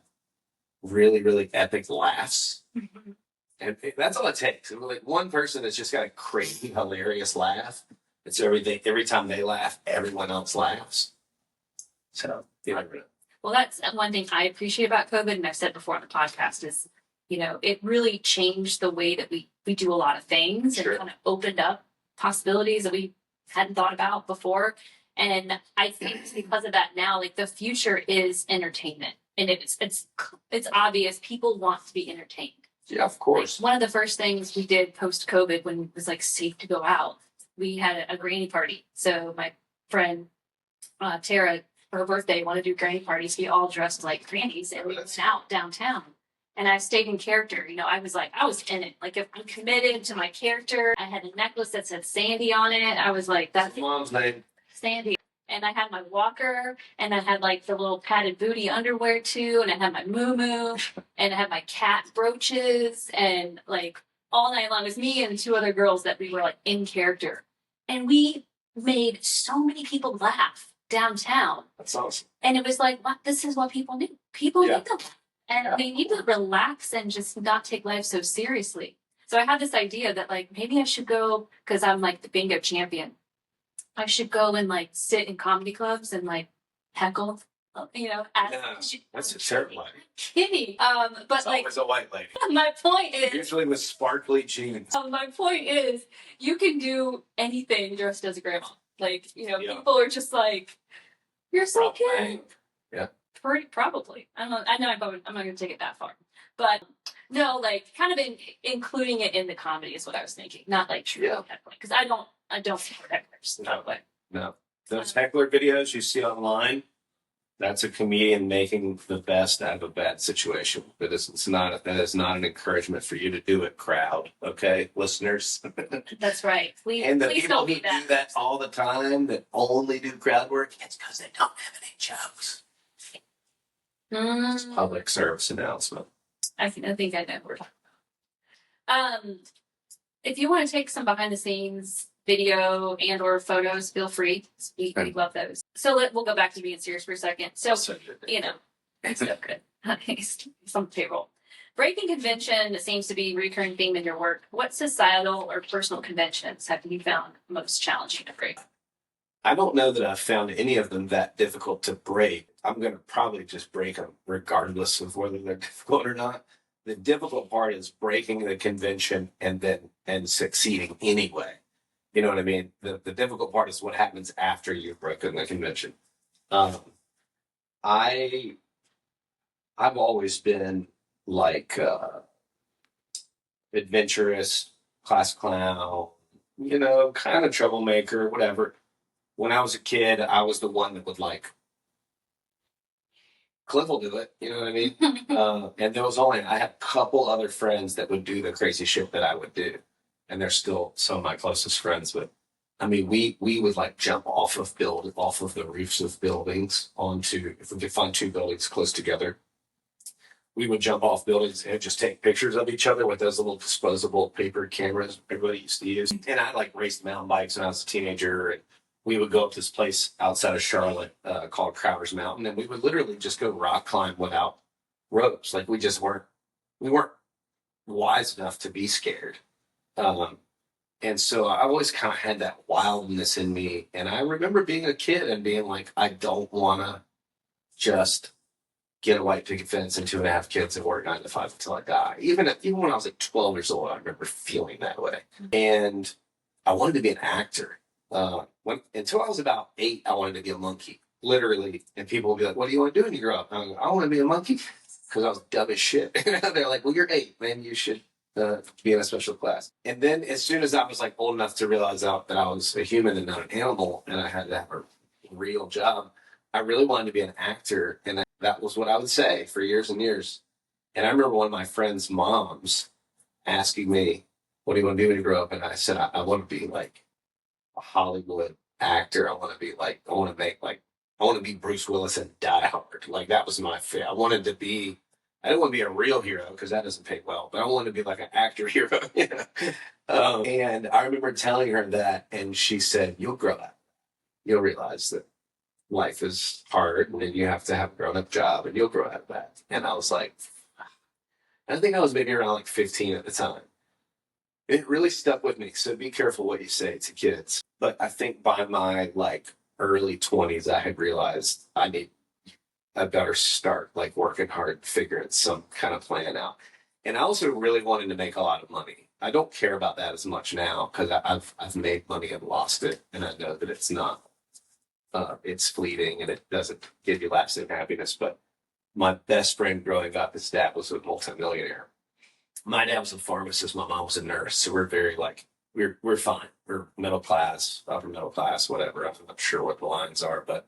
really, really epic laughs. Mm-hmm. And that's all it takes. It was like one person that's just got a crazy, hilarious laugh. It's every time they laugh, everyone else laughs. So, Well, that's one thing I appreciate about COVID, and I've said before on the podcast is, it really changed the way that we do a lot of things. Sure. And kind of opened up possibilities that we hadn't thought about before. And I think because of that now, like the future is entertainment. And it's obvious people want to be entertained. Yeah, of course. Like, one of the first things we did post-COVID when it was like safe to go out, we had a granny party. So my friend Tara, for her birthday, wanted to do granny parties. We all dressed like grannies and we went out downtown. And I stayed in character. I was in it. Like if I'm committed to my character, I had a necklace that said Sandy on it. I was like, that's mom's name. Sandy. And I had my walker, and I had like the little padded booty underwear too, and I had my moo-moo, and I had my cat brooches, and like all night long it was me and 2 other girls that we were like in character. And we made so many people laugh downtown. That's awesome. And it was like, what? This is what people need. People Yeah. need to laugh. And they need to relax and just not take life so seriously. So I had this idea that like maybe I should go, because I'm like the bingo champion. I should go and like sit in comedy clubs and like heckle, That's a terrible idea. kidding. But It's like always a white lady. my point is, Usually with sparkly jeans. my point is, you can do anything dressed as a grandma. Like, Yeah. people are just like, you're so Probably. cute. Yeah. Probably. I'm not going to take it that far. But no, like kind of including it in the comedy is what I was thinking. Not like true heckling. Because I don't support hecklers. No. Way. No. Those heckler videos you see online, that's a comedian making the best out of a bad situation. That is not an encouragement for you to do it, crowd. Okay, listeners. That's right. And the please people don't who do do that all the time, that only do crowd work, it's because they don't have any jokes. Mm, Public service announcement. I think I know what we're talking about. If you want to take some behind the scenes video and or photos, feel free. We love those. So we'll go back to being serious for a second. So it's so good. It's on the payroll. Breaking convention seems to be a recurring theme in your work. What societal or personal conventions have you found most challenging to break? I don't know that I've found any of them that difficult to break. I'm going to probably just break them regardless of whether they're difficult or not. The difficult part is breaking the convention and succeeding anyway. You know what I mean? The difficult part is what happens after you've broken the convention. I've always been like adventurous, class clown, kind of troublemaker, whatever. When I was a kid, I was the one that would like, Cliff will do it, you know what I mean? And I had a couple other friends that would do the crazy shit that I would do. And they're still some of my closest friends. But I mean, we would like jump off of the roofs of buildings if we could find two buildings close together. We would jump off buildings and just take pictures of each other with those little disposable paper cameras everybody used to use. And I like raced mountain bikes when I was a teenager. And we would go up this place outside of Charlotte called Crowder's Mountain, and we would literally just go rock climb without ropes. Like we weren't wise enough to be scared. And so I always kind of had that wildness in me. And I remember being a kid and being like, I don't want to just get a white picket fence and 2.5 kids and work 9 to 5 until I die. Even when I was like 12 years old, I remember feeling that way. And I wanted to be an actor. Until I was about 8, I wanted to be a monkey, literally. And people would be like, "What do you want to do when you grow up?" I'm like, "I want to be a monkey," because I was dumb as shit. They're like, "Well, you're 8, man. You should be in a special class." And then, as soon as I was like old enough to realize that I was a human and not an animal, and I had to have a real job, I really wanted to be an actor, and that was what I would say for years and years. And I remember one of my friends' moms asking me, "What do you want to do when you grow up?" And I said, I want to be like a Hollywood actor. I want to be Bruce Willis and Die Hard. Like that was my fit. I didn't want to be a real hero because that doesn't pay well, but I wanted to be like an actor hero. And I remember telling her that, and she said, "You'll grow up. You'll realize that life is hard and then you have to have a grown-up job and you'll grow out of that." And I was like, I think I was maybe around like 15 at the time. It really stuck with me. So be careful what you say to kids. But I think by my like early 20s, I had realized I better start like working hard, figuring some kind of plan out. And I also really wanted to make a lot of money. I don't care about that as much now because I've made money and lost it. And I know that it's not, it's fleeting and it doesn't give you lasting happiness. But my best friend growing up, his dad was a multimillionaire. My dad was a pharmacist. My mom was a nurse. So we're very like, we're fine. We're middle class, upper middle class, whatever. I'm not sure what the lines are, but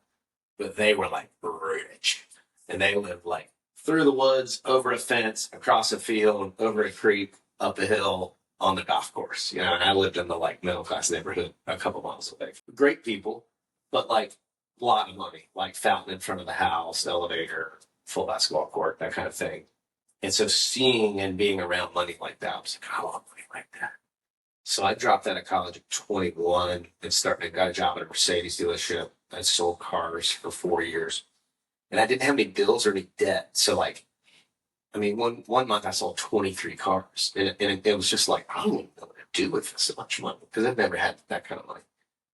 they were like rich. And they lived like through the woods, over a fence, across a field, over a creek, up a hill, on the golf course. And I lived in the like middle class neighborhood a couple miles away. Great people, but like a lot of money, like fountain in front of the house, elevator, full basketball court, that kind of thing. And so seeing and being around money like that, I was like, I want money like that. So I dropped out of college at 21 and got a job at a Mercedes dealership. I sold cars for 4 years, and I didn't have any bills or any debt. So like, I mean, one month I sold 23 cars, and it was just like, I don't even know what to do with so much money because I've never had that kind of money.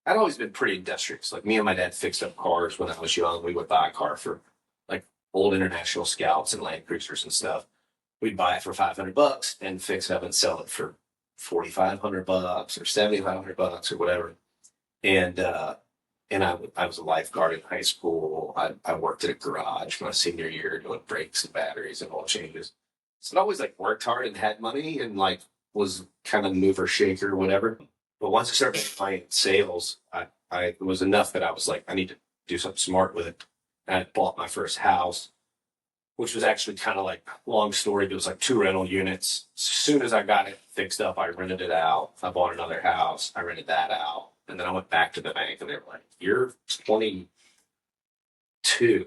I'd always been pretty industrious. Like me and my dad fixed up cars when I was young. We would buy a car for like old International Scouts and Land Cruisers and stuff. We'd buy it for $500 and fix it up and sell it for $4,500 or $7,500 or whatever. And I was a lifeguard in high school. I worked at a garage my senior year doing brakes and batteries and oil changes. So I always like worked hard and had money and like was kind of mover shaker or whatever. But once I started making my sales, it was enough that I was like, I need to do something smart with it. And I bought my first house, which was actually kind of like, long story, but it was like 2 rental units. As soon as I got it fixed up, I rented it out. I bought another house. I rented that out. And then I went back to the bank and they were like, you're 22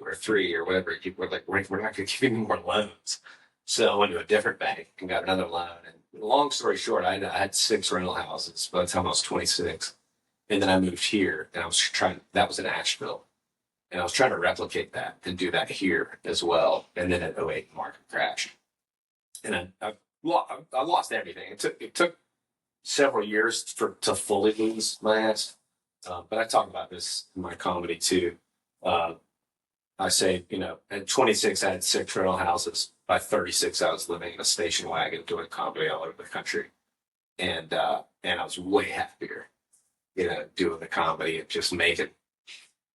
or 3 or whatever. We're like, we're not going to give you any more loans. So I went to a different bank and got another loan. And long story short, I had 6 rental houses by the time I was 26. And then I moved here and that was in Asheville. And I was trying to replicate that and do that here as well. And then at 08 market crash. And I lost everything. It took several years to fully lose my ass. But I talk about this in my comedy too. I say, at 26, I had 6 rental houses. By 36, I was living in a station wagon doing comedy all over the country. And I was way happier, doing the comedy and just make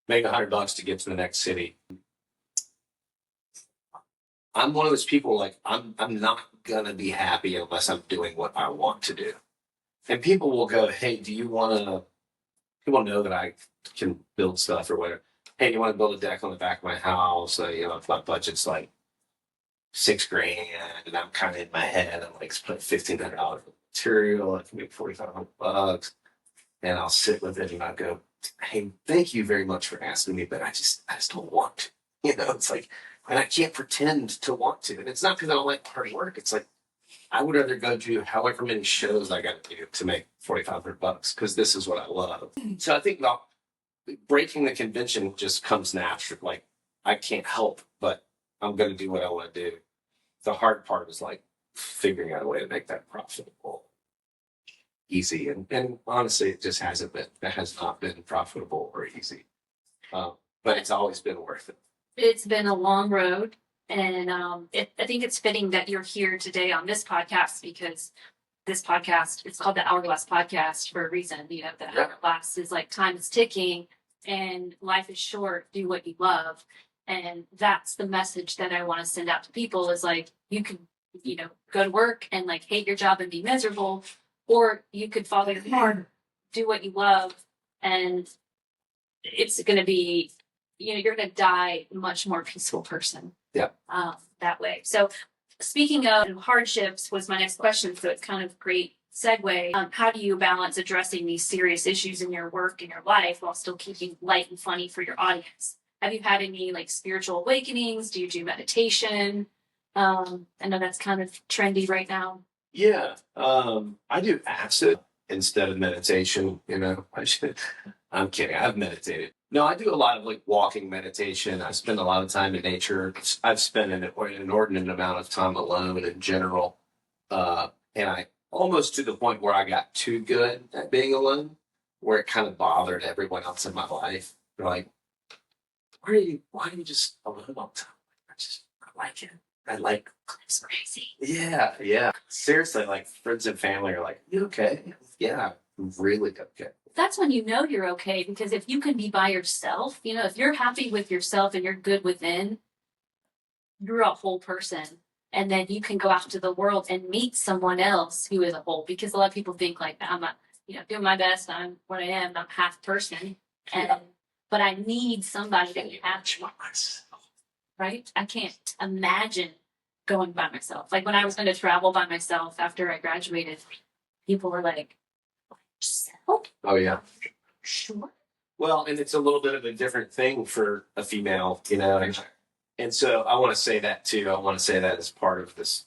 $100 to get to the next city. I'm one of those people like, I'm not going to be happy unless I'm doing what I want to do. And people will go, hey, people know that I can build stuff or whatever. Hey, do you want to build a deck on the back of my house? If my budget's like $6,000 and I'm kind of in my head, I'm like, spend $1,500 for material, I can make $4,500. And I'll sit with it and I'll go, hey, thank you very much for asking me, but I just don't want to. It's like, and I can't pretend to want to. And it's not because I don't like hard work. It's like, I would rather go do however many shows I got to do to make $4,500 because this is what I love. So I think about breaking the convention just comes natural. Like I can't help, but I'm going to do what I want to do. The hard part is like figuring out a way to make that profitable, easy. And honestly, it just hasn't been. That has not been profitable or easy. But it's always been worth it. It's been a long road. And I think it's fitting that you're here today on this podcast because this podcast, it's called the Hourglass podcast for a reason. The hourglass is like time is ticking and life is short. Do what you love. And that's the message that I want to send out to people is like, you can, go to work and like hate your job and be miserable, or you could follow your heart, do what you love. And it's going to be, you're going to die a much more peaceful person. Yeah. That way. So speaking of hardships was my next question. So it's kind of great segue. How do you balance addressing these serious issues in your work and your life while still keeping light and funny for your audience? Have you had any like spiritual awakenings? Do you do meditation? I know that's kind of trendy right now. Yeah. I do acid instead of meditation, I'm kidding. I've meditated. No, I do a lot of like walking meditation. I spend a lot of time in nature. I've spent an inordinate amount of time alone in general. And I almost to the point where I got too good at being alone, where it kind of bothered everyone else in my life. They're like, why are you just alone all the time? I like it. I like it's crazy. Yeah, yeah. Seriously, like friends and family are like, you okay? Yeah, I'm really okay. That's when you're okay, because if you can be by yourself, if you're happy with yourself and you're good within, you're a whole person. And then you can go out into the world and meet someone else who is a whole, because a lot of people think like, I'm not, doing my best. I'm what I am. I'm half person. But I need somebody to match myself. Right? I can't imagine going by myself. Like when I was going to travel by myself after I graduated, people were like, yourself? Oh, yeah. Sure. Well, and it's a little bit of a different thing for a female, And so I want to say that too. I want to say that as part of this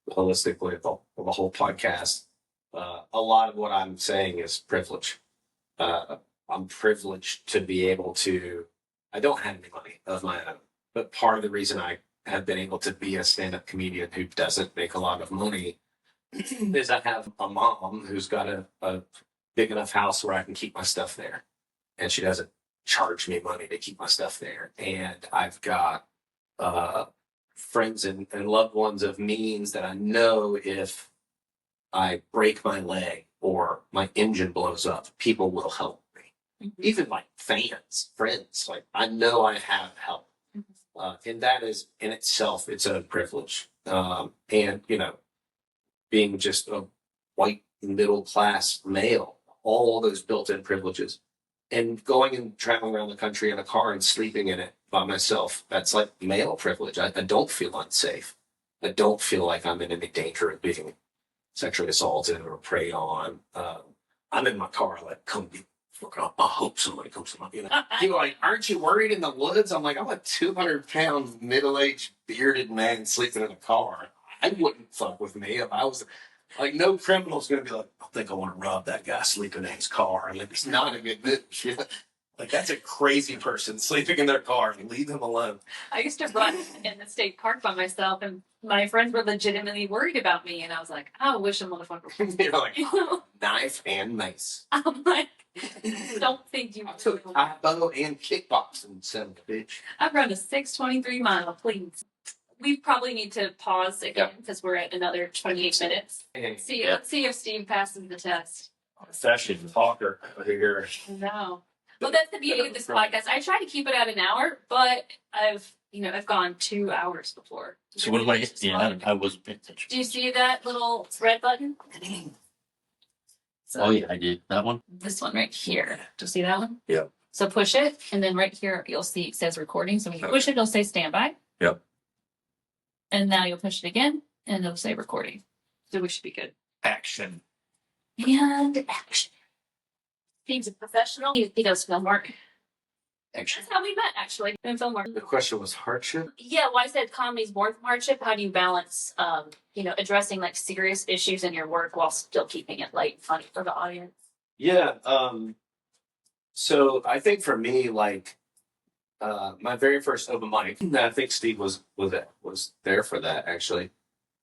holistically of the whole podcast. A lot of what I'm saying is privilege. I'm privileged to be able to, I don't have any money of my own, but part of the reason I have been able to be a stand-up comedian who doesn't make a lot of money is I have a mom who's got a big enough house where I can keep my stuff there. And she doesn't charge me money to keep my stuff there. And I've got friends and loved ones of means that I know if I break my leg or my engine blows up, people will help me. Mm-hmm. Even like fans, friends, like I know I have help. And that is in itself its own privilege. And, you know, being just a white middle class male, all those built in privileges. And going and traveling around the country in a car and sleeping in it by myself, that's like male privilege. I don't feel unsafe. I don't feel like I'm in any danger of being sexually assaulted or preyed on. I'm in my car like, come be fucking up. I hope somebody comes to my, you know. People are like, aren't you worried in the woods? I'm like, I'm a 200-pound middle-aged bearded man sleeping in a car. I wouldn't fuck with me if I was like, no criminal's gonna be like, I think I want to rob that guy sleeping in his car. Like, it's not a good move. Like, that's a crazy person sleeping in their car. Leave him alone. I used to run in the state park by myself, and my friends were legitimately worried about me. And I was like, I wish a motherfucker. You're like, knife and mace. I'm like, don't think you. I took Taekwondo and kickboxing, son of a bitch. I've run a 6:23 mile, please. We probably need to pause again because we're at another 28 minutes. See, let's see if Steve passes the test. Session talker here. No. Well, that's the beauty of this podcast. I try to keep it at an hour, but I've gone 2 hours before. So what am I? Yeah, I wasn't paying attention. Do you see that little red button? So Oh yeah, I did that one. this one right here. Do you see that one? Yep. So push it, and then right here you'll see it says recording. So when you push it, it'll say standby. Yep. And now you'll push it again, and it'll say recording. So we should be good. Action. And action. Steve's a professional. He does film work. Action. That's how we met, actually, in film work. The question was hardship. Yeah, well, I said comedy's born from hardship. How do you balance, addressing like serious issues in your work while still keeping it light and funny for the audience? Yeah. So I think for me, like, my very first open mic, I think Steve was there for that. Actually,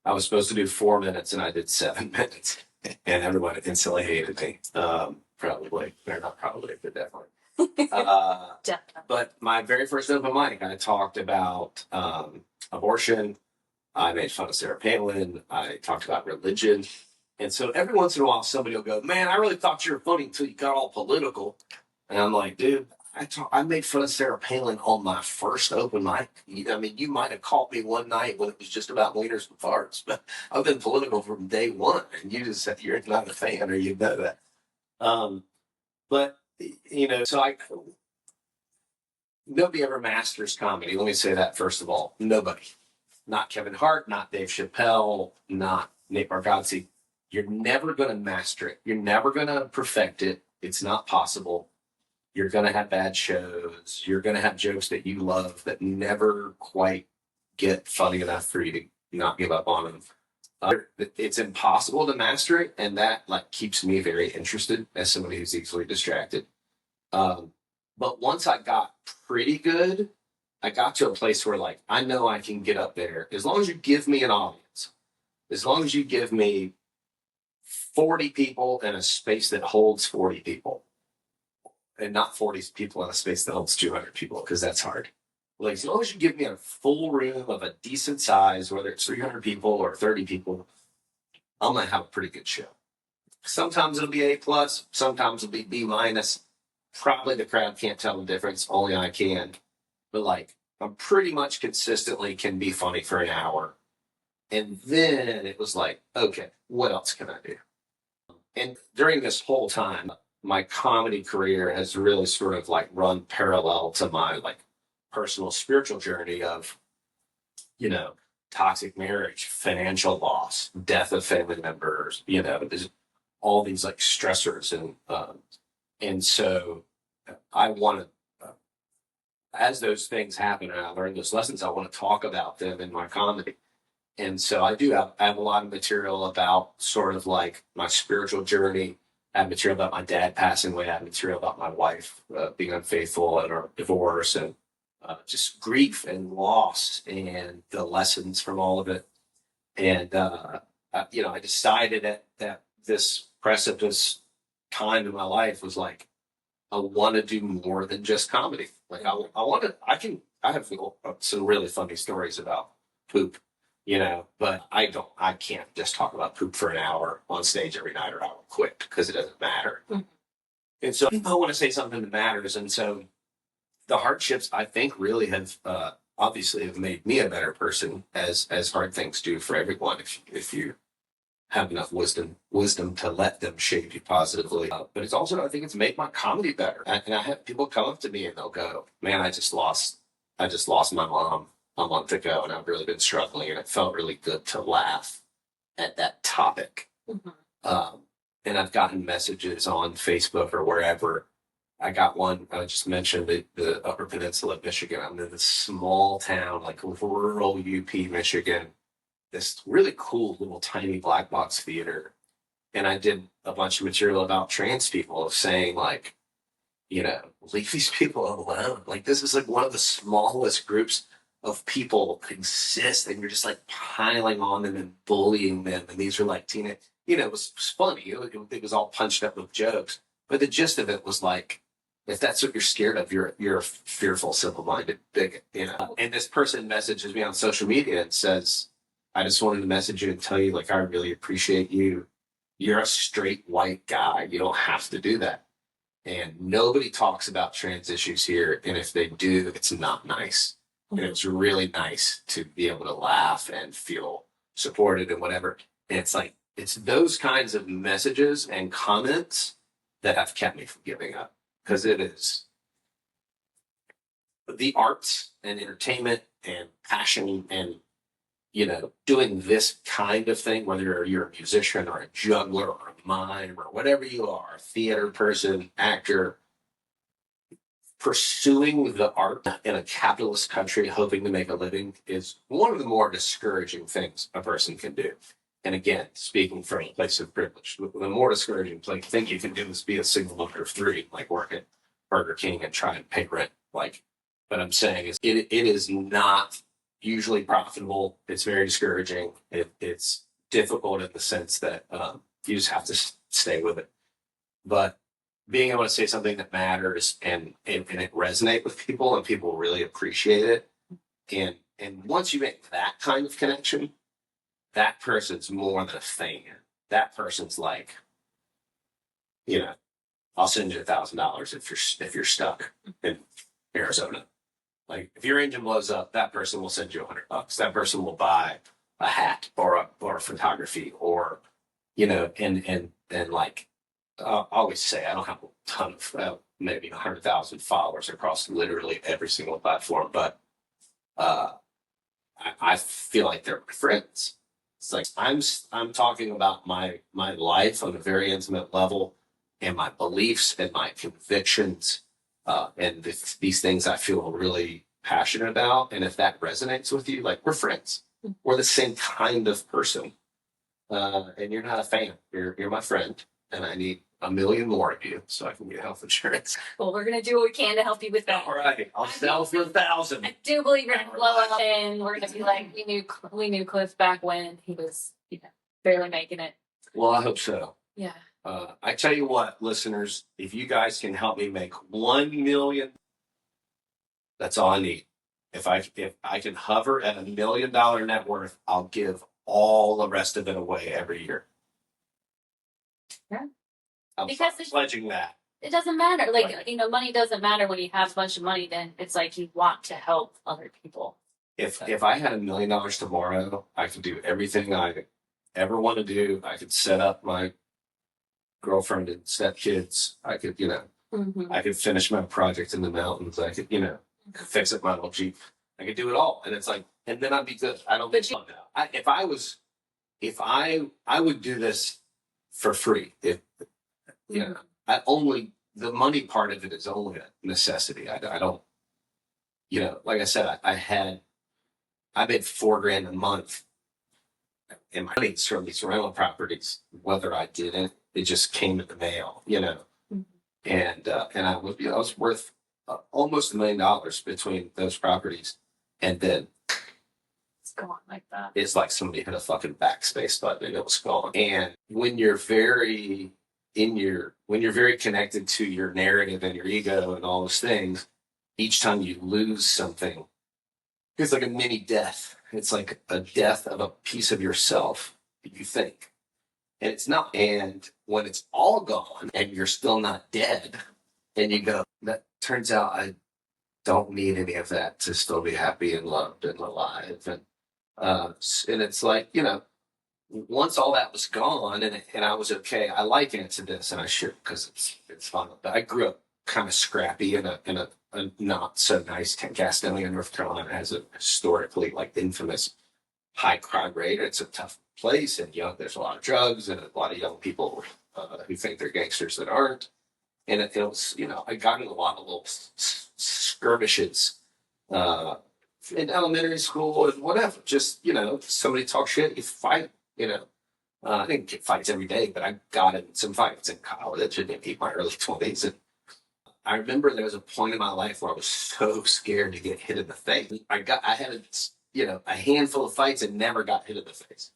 I was supposed to do 4 minutes, and I did 7 minutes, and everyone instantly hated me. Probably, they're not probably, but definitely. Definitely. But my very first open mic, I talked about abortion. I made fun of Sarah Palin. I talked about religion. And so every once in a while, somebody will go, man, I really thought you were funny until you got all political. And I'm like, dude, I made fun of Sarah Palin on my first open mic. I mean, you might have caught me one night when it was just about wieners and farts, but I've been political from day one. And you just said you're not a fan or you know that. But, so nobody ever masters comedy. Let me say that first of all. Nobody. Not Kevin Hart, not Dave Chappelle, not Nate Bargatze. You're never going to master it. You're never going to perfect it. It's not possible. You're going to have bad shows. You're going to have jokes that you love that never quite get funny enough for you to not give up on them. It's impossible to master it, and that like keeps me very interested as somebody who's easily distracted. But once I got pretty good, I got to a place where like I know I can get up there as long as you give me an audience, as long as you give me 40 people in a space that holds 40 people, and not 40 people in a space that holds 200 people, because that's hard. Like, as long as you give me a full room of a decent size, whether it's 300 people or 30 people, I'm going to have a pretty good show. Sometimes it'll be A+, sometimes it'll be B-. Probably the crowd can't tell the difference, only I can. But, like, I'm pretty much consistently can be funny for an hour. And then it was like, okay, what else can I do? And during this whole time, my comedy career has really sort of, like, run parallel to my, like, personal spiritual journey of, toxic marriage, financial loss, death of family members, there's all these like stressors. And so I want to, as those things happen and I learn those lessons, I want to talk about them in my comedy. And so I have a lot of material about sort of like my spiritual journey. I have material about my dad passing away. I have material about my wife being unfaithful and our divorce and just grief and loss and the lessons from all of it. And, I decided that this precipice time in my life was like, I want to do more than just comedy. Like I have some really funny stories about poop, but I can't just talk about poop for an hour on stage every night or I will quit because it doesn't matter. Mm-hmm. And so I want to say something that matters. And so the hardships I think really have, obviously have made me a better person as hard things do for everyone. If you have enough wisdom to let them shape you positively. But it's also, I think it's made my comedy better. And I have people come up to me and they'll go, man, I just lost my mom a month ago and I've really been struggling. And it felt really good to laugh at that topic. Mm-hmm. And I've gotten messages on Facebook or wherever. I got one, I just mentioned the Upper Peninsula of Michigan. I'm in this small town, like rural UP, Michigan. This really cool little tiny black box theater. And I did a bunch of material about trans people of saying like, leave these people alone. Like this is like one of the smallest groups of people exist and you're just like piling on them and bullying them. And these are like teenage, it was funny. It was all punched up with jokes. But the gist of it was like, if that's what you're scared of, you're a fearful, simple-minded bigot, And this person messages me on social media and says, I just wanted to message you and tell you, like, I really appreciate you. You're a straight white guy. You don't have to do that. And nobody talks about trans issues here. And if they do, it's not nice. Mm-hmm. And it's really nice to be able to laugh and feel supported and whatever. And it's like, it's those kinds of messages and comments that have kept me from giving up. Because it is the arts and entertainment and passion and doing this kind of thing, whether you're a musician or a juggler or a mime or whatever you are, theater person, actor, pursuing the art in a capitalist country, hoping to make a living is one of the more discouraging things a person can do. And again, speaking from a place of privilege, the more discouraging thing you can do is be a single mother of three, like work at Burger King and try and pay rent. Like, what I'm saying is it is not usually profitable. It's very discouraging. It's difficult in the sense that you just have to stay with it. But being able to say something that matters and it resonate with people and people really appreciate it. And once you make that kind of connection, that person's more than a fan. That person's like, I'll send you $1,000 if you're stuck in Arizona. Like if your engine blows up, that person will send you $100. That person will buy a hat or photography or, and like I always say, I don't have a ton of maybe 100,000 followers across literally every single platform, but I feel like they're my friends. It's like I'm talking about my life on a very intimate level and my beliefs and my convictions and these things I feel really passionate about. And if that resonates with you, like we're friends. We're the same kind of person. And you're not a fan. You're my friend. And I need a million more of you so I can get health insurance. Well, we're going to do what we can to help you with that. All right. I'll sell for 1,000. I do believe you're going to blow up and we're going to be like, we knew Cliff back when he was, barely making it. Well, I hope so. Yeah. I tell you what, listeners, if you guys can help me make 1 million, that's all I need. If I can hover at $1 million net worth, I'll give all the rest of it away every year. Yeah. I'm because pledging that. It doesn't matter. Like, money doesn't matter when you have a bunch of money, then it's like you want to help other people. If I had $1 million tomorrow, I could do everything I ever want to do. I could set up my girlfriend and stepkids. I could, I could finish my project in the mountains. I could, fix up my little Jeep. I could do it all. And it's like, and then I'd be good. I don't think so now. If I would do this for free. If, the money part of it is only a necessity. I don't, like I said, I made $4,000 a month and my money's from these rental properties, whether I didn't, it just came in the mail, you know. And I was, I was worth almost $1 million between those properties. And then It's gone like that. it's like somebody hit a fucking backspace button and it was gone. And when you're very when you're very connected to your narrative and your ego and all those things, each time you lose something, it's like a mini death. It's like a death of a piece of yourself, you think. And it's not. And when it's all gone and you're still not dead, and you go, that turns out I don't need any of that to still be happy and loved and alive. And it's like, you know, once all that was gone and I was okay, I liken it to this, and I should because it's fun. But I grew up kind of scrappy in a not so nice Gastonia, North Carolina has a historically like infamous high crime rate. It's a tough place, and there's a lot of drugs and a lot of young people who think they're gangsters that aren't. And it was, you know, I got in a lot of little skirmishes in elementary school and whatever. Just, you know, somebody talk shit, you fight, you know. I didn't get fights every day, but I got in some fights in college and in my early 20s. And I remember there was a point in my life where I was so scared to get hit in the face. I had, you know, a handful of fights and never got hit in the face.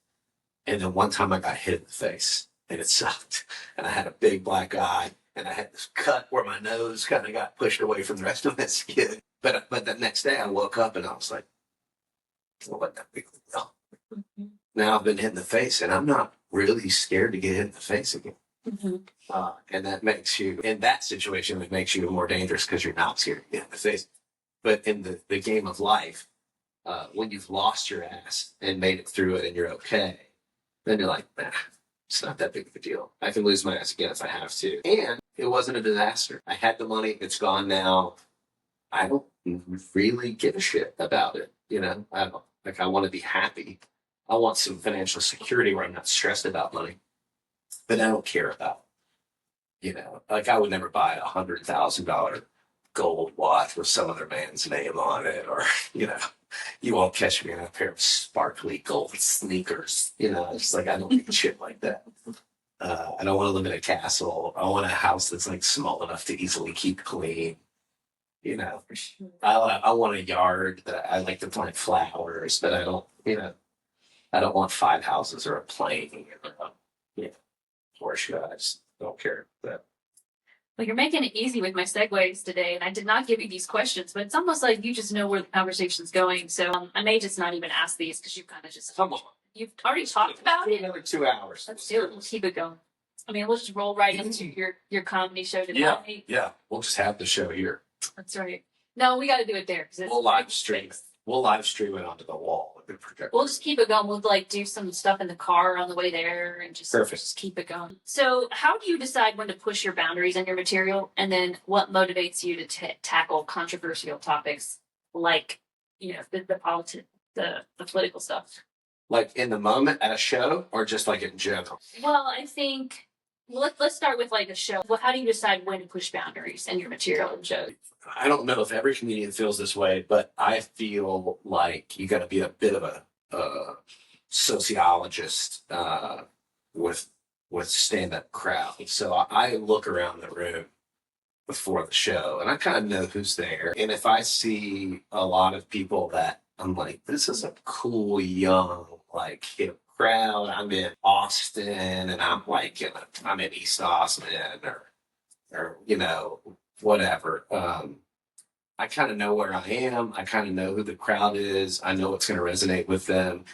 And then one time I got hit in the face and it sucked. And I had a big black eye and I had this cut where my nose kind of got pushed away from the rest of my skin. But the next day I woke up and I was like, well, what that big deal? Now I've been hit in the face and I'm not really scared to get hit in the face again. And that makes you, in that situation, it makes you more dangerous because you're not scared to get in the face. But in the game of life, when you've lost your ass and made it through it and you're okay, then you're like, nah, it's not that big of a deal. I can lose my ass again if I have to. And it wasn't a disaster. I had the money. It's gone now. I don't really give a shit about it. You know, I want to be happy. I want some financial security where I'm not stressed about money, but I don't care about, you know, like I would never buy $100,000 gold watch with some other man's name on it, or, you know, you won't catch me in a pair of sparkly gold sneakers. You know, it's like, I don't need shit like that. I don't want to live in a castle. I want a house that's like small enough to easily keep clean. You know, I want a yard that I like to plant flowers, but I don't, you know, I don't want 5 houses or a plane or Porsche. I just don't care about that. Well, you're making it easy with my segues today, and I did not give you these questions, but it's almost like you just know where the conversation's going. So I may just not even ask these because you've kind of just you've already talked about it. Another 2 hours. Let's do it. We'll keep it going. I mean, we'll just roll right into your comedy show tonight. Yeah. We'll just have the show here. That's right. No, we got to do it there because We'll live stream it. We'll live stream it onto the wall with the projector. We'll just keep it going. We'll like do some stuff in the car on the way there and just keep it going. So how do you decide when to push your boundaries in your material, and then what motivates you to tackle controversial topics like, you know, the political stuff? Like in the moment at a show, or just like in general? Well, I think let's start with like a show. Well, how do you decide when to push boundaries in your material and shows? I don't know if every comedian feels this way, but I feel like you got to be a bit of a sociologist with stand-up crowd. So I look around the room before the show, and I kind of know who's there. And if I see a lot of people that I'm like, this is a cool young like hip crowd. I'm in Austin, and I'm like I'm in East Austin, or you know, whatever. I kind of know where I am. I kind of know who the crowd is. I know what's going to resonate with them.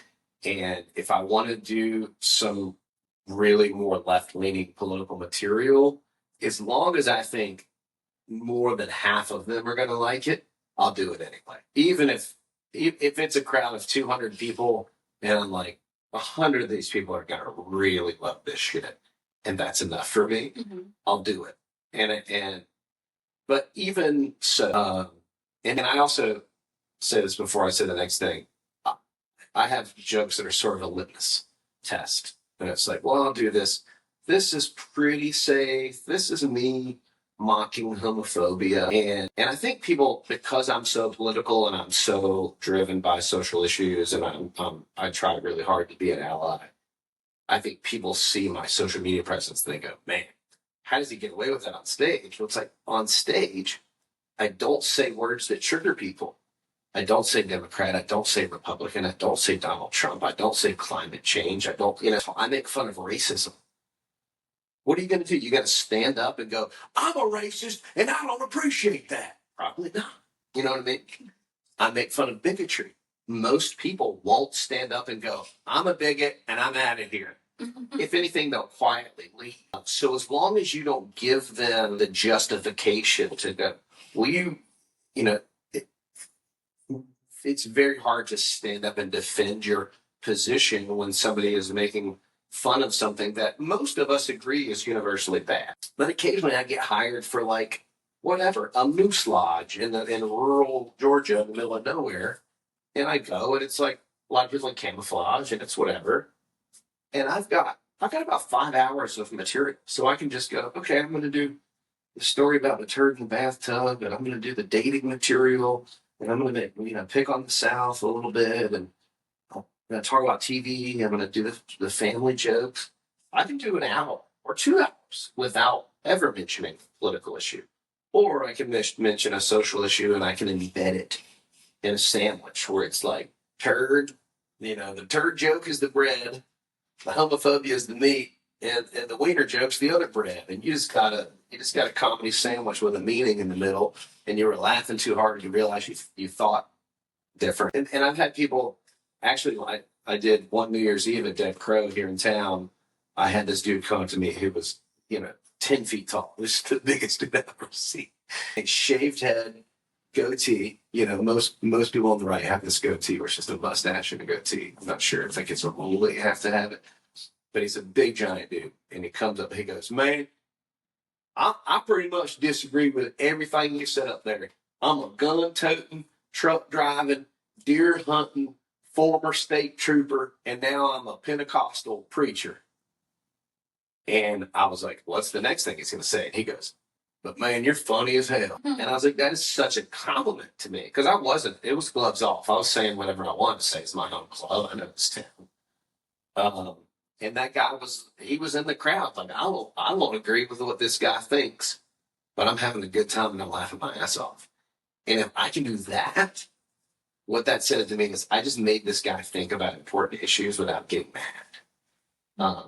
And if I want to do some really more left-leaning political material, as long as I think more than half of them are going to like it, I'll do it anyway. Even if it's a crowd of 200 people and I'm like, 100 of these people are going to really love this shit, and that's enough for me, I'll do it. But even so, and I also say this before I say the next thing, I have jokes that are sort of a litmus test. And it's like, well, I'll do this. This is pretty safe. This is me. mocking homophobia. And I think people, because I'm so political and I'm so driven by social issues, and I try really hard to be an ally, I think people see my social media presence and they go, man, how does he get away with that on stage? Well, it's like, on stage, I don't say words that trigger people. I don't say Democrat. I don't say Republican. I don't say Donald Trump. I don't say climate change. I make fun of racism. What are you going to do? You got to stand up and go, I'm a racist and I don't appreciate that. Probably not. You know what I mean? I make fun of bigotry. Most people won't stand up and go, I'm a bigot and I'm out of here. If anything, they'll quietly leave. So as long as you don't give them the justification to go, well, you know, it's very hard to stand up and defend your position when somebody is making fun of something that most of us agree is universally bad. But occasionally I get hired for like whatever, a moose lodge in rural Georgia in the middle of nowhere. And I go and it's like a lot of people in camouflage and it's whatever. And I've got about 5 hours of material. So I can just go, okay, I'm gonna do the story about the turd in the bathtub, and I'm gonna do the dating material, and I'm going to pick on the South a little bit, and I'm going to talk about TV. I'm going to do the family jokes. I can do an hour or 2 hours without ever mentioning a political issue. Or I can mention a social issue and I can embed it in a sandwich where it's like turd, the turd joke is the bread, the homophobia is the meat, and the wiener joke's the other bread. And you just got a comedy sandwich with a meaning in the middle, and you were laughing too hard and you realized you thought different. And I've had people, actually, I did one New Year's Eve at Dead Crow here in town. I had this dude come up to me who was, 10 feet tall. This is the biggest dude I've ever seen. A shaved head, goatee. Most people on the right have this goatee where it's just a mustache and a goatee. I'm not sure. I think it's a rule that you have to have it. But he's a big giant dude. And he comes up, he goes, man, I pretty much disagree with everything you said up there. I'm a gun-toting, truck-driving, deer-hunting, former state trooper, and now I'm a Pentecostal preacher. And I was like, what's the next thing he's going to say? And he goes, but man, you're funny as hell. And I was like, that is such a compliment to me. Because it was gloves off. I was saying whatever I wanted to say. It's my own club. I know it's town. And that guy he was in the crowd. Like, I won't agree with what this guy thinks, but I'm having a good time and I'm laughing my ass off. And if I can do that, what that said to me is I just made this guy think about important issues without getting mad.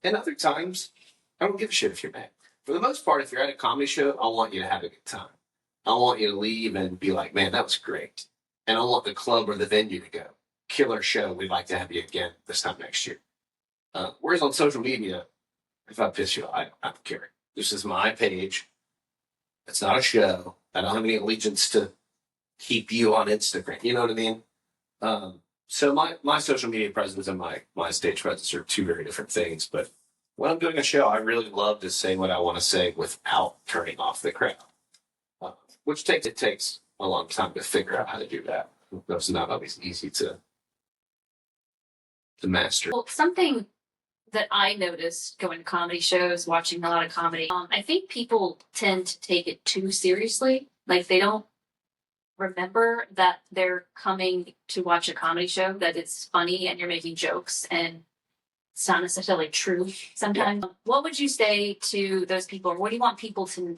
And other times, I don't give a shit if you're mad. For the most part, if you're at a comedy show, I want you to have a good time. I want you to leave and be like, man, that was great. And I want the club or the venue to go, killer show. We'd like to have you again this time next year. Whereas on social media, if I piss you off, I don't care. This is my page. It's not a show. I don't have any allegiance to keep you on Instagram. You know what I mean? So my social media presence and my stage presence are two very different things. But when I'm doing a show, I really love to say what I want to say without turning off the crowd, which takes a long time to figure out how to do that. That's not always easy to master. Well, something that I noticed going to comedy shows, watching a lot of comedy, I think people tend to take it too seriously. Like, they don't remember that they're coming to watch a comedy show, that it's funny and you're making jokes and it's not necessarily true sometimes. Yeah. What would you say to those people, or what do you want people to,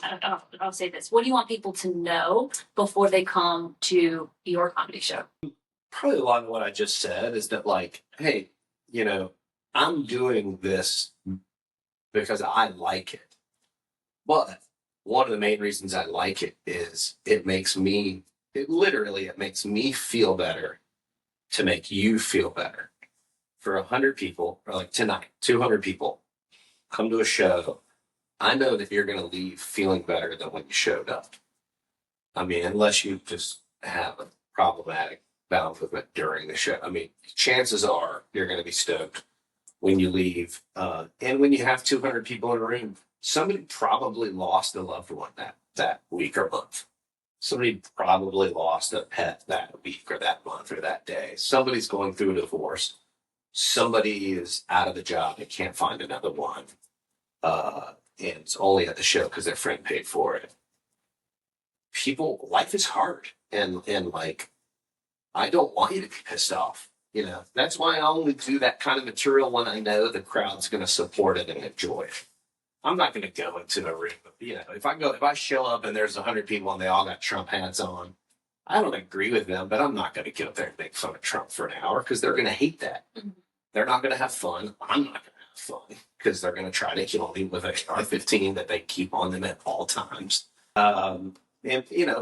I'll say this, what do you want people to know before they come to your comedy show? Probably a lot of what I just said is that, like, hey, I'm doing this because I like it. But one of the main reasons I like it is it makes me feel better to make you feel better. For 100 people, or like tonight, 200 people come to a show, I know that you're going to leave feeling better than when you showed up. I mean, unless you just have a problematic bowel movement during the show. I mean, chances are you're going to be stoked when you leave. And when you have 200 people in a room, somebody probably lost a loved one that week or month. Somebody probably lost a pet that week or that month or that day. Somebody's going through a divorce. Somebody is out of a job and can't find another one. and it's only at the show because their friend paid for it. Life is hard, and like, I don't want you to be pissed off. That's why I only do that kind of material when I know the crowd's going to support it and enjoy it. I'm not going to go into a room. If I show up and there's 100 people and they all got Trump hats on, I don't agree with them, but I'm not going to get up there and make fun of Trump for an hour because they're going to hate that. Mm-hmm. They're not going to have fun. I'm not going to have fun because they're going to try to kill me with a AR-15 that they keep on them at all times. And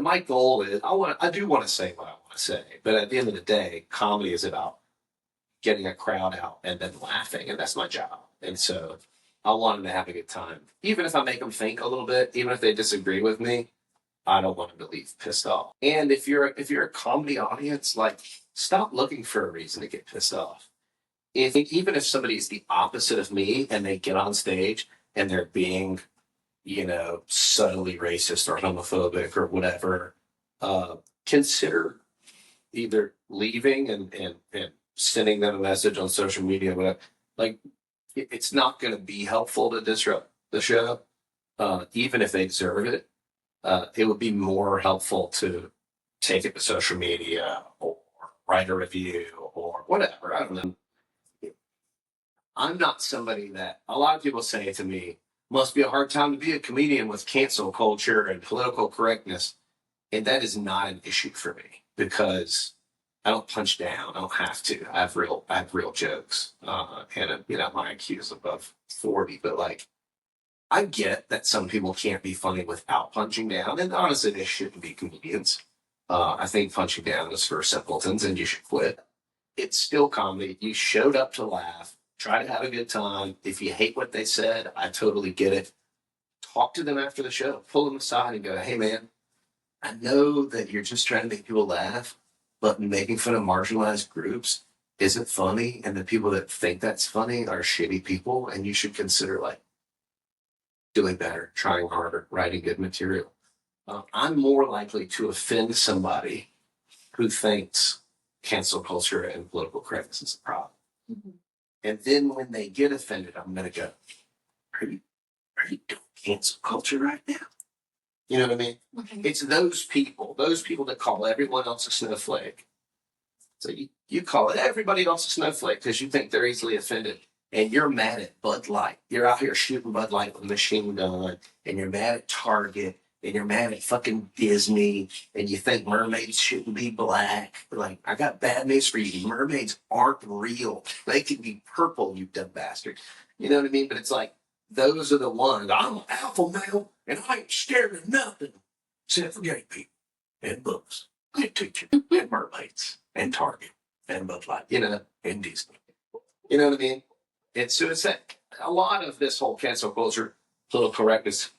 my goal is I do want to say what I want to say, but at the end of the day, comedy is about getting a crowd out and then laughing, and that's my job. And so I want them to have a good time, even if I make them think a little bit, even if they disagree with me. I don't want them to leave pissed off. And if you're a comedy audience, like, stop looking for a reason to get pissed off. Even if somebody's the opposite of me and they get on stage and they're being, subtly racist or homophobic or whatever, consider either leaving and sending them a message on social media, whatever. Like, it's not going to be helpful to disrupt the show, even if they deserve it. It would be more helpful to take it to social media or write a review or whatever. I don't know. I'm not somebody that a lot of people say to me, must be a hard time to be a comedian with cancel culture and political correctness. And that is not an issue for me because I don't punch down. I don't have to. I have real jokes. And my IQ is above 40, but like, I get that some people can't be funny without punching down, and honestly, they shouldn't be comedians. I think punching down is for simpletons, and you should quit. It's still comedy. You showed up to laugh, try to have a good time. If you hate what they said, I totally get it. Talk to them after the show. Pull them aside and go, hey, man, I know that you're just trying to make people laugh, but making fun of marginalized groups isn't funny, and the people that think that's funny are shitty people, and you should consider, like, doing better, trying harder, writing good material. I'm more likely to offend somebody who thinks cancel culture and political correctness is a problem. Mm-hmm. And then when they get offended, I'm going to go, are you doing cancel culture right now? You know what I mean? Mm-hmm. It's those people that call everyone else a snowflake. So you call everybody else a snowflake because you think they're easily offended. And you're mad at Bud Light. You're out here shooting Bud Light with a machine gun, and you're mad at Target, and you're mad at fucking Disney, and you think mermaids shouldn't be black. Like, I got bad news for you. Mermaids aren't real. They can be purple, you dumb bastard. You know what I mean? But it's like, those are the ones. I'm an alpha male, and I ain't scared of nothing except for gay people and books and teachers and mermaids and Target and Bud Light, and Disney. You know what I mean? It's a lot of this whole cancel culture, political correctness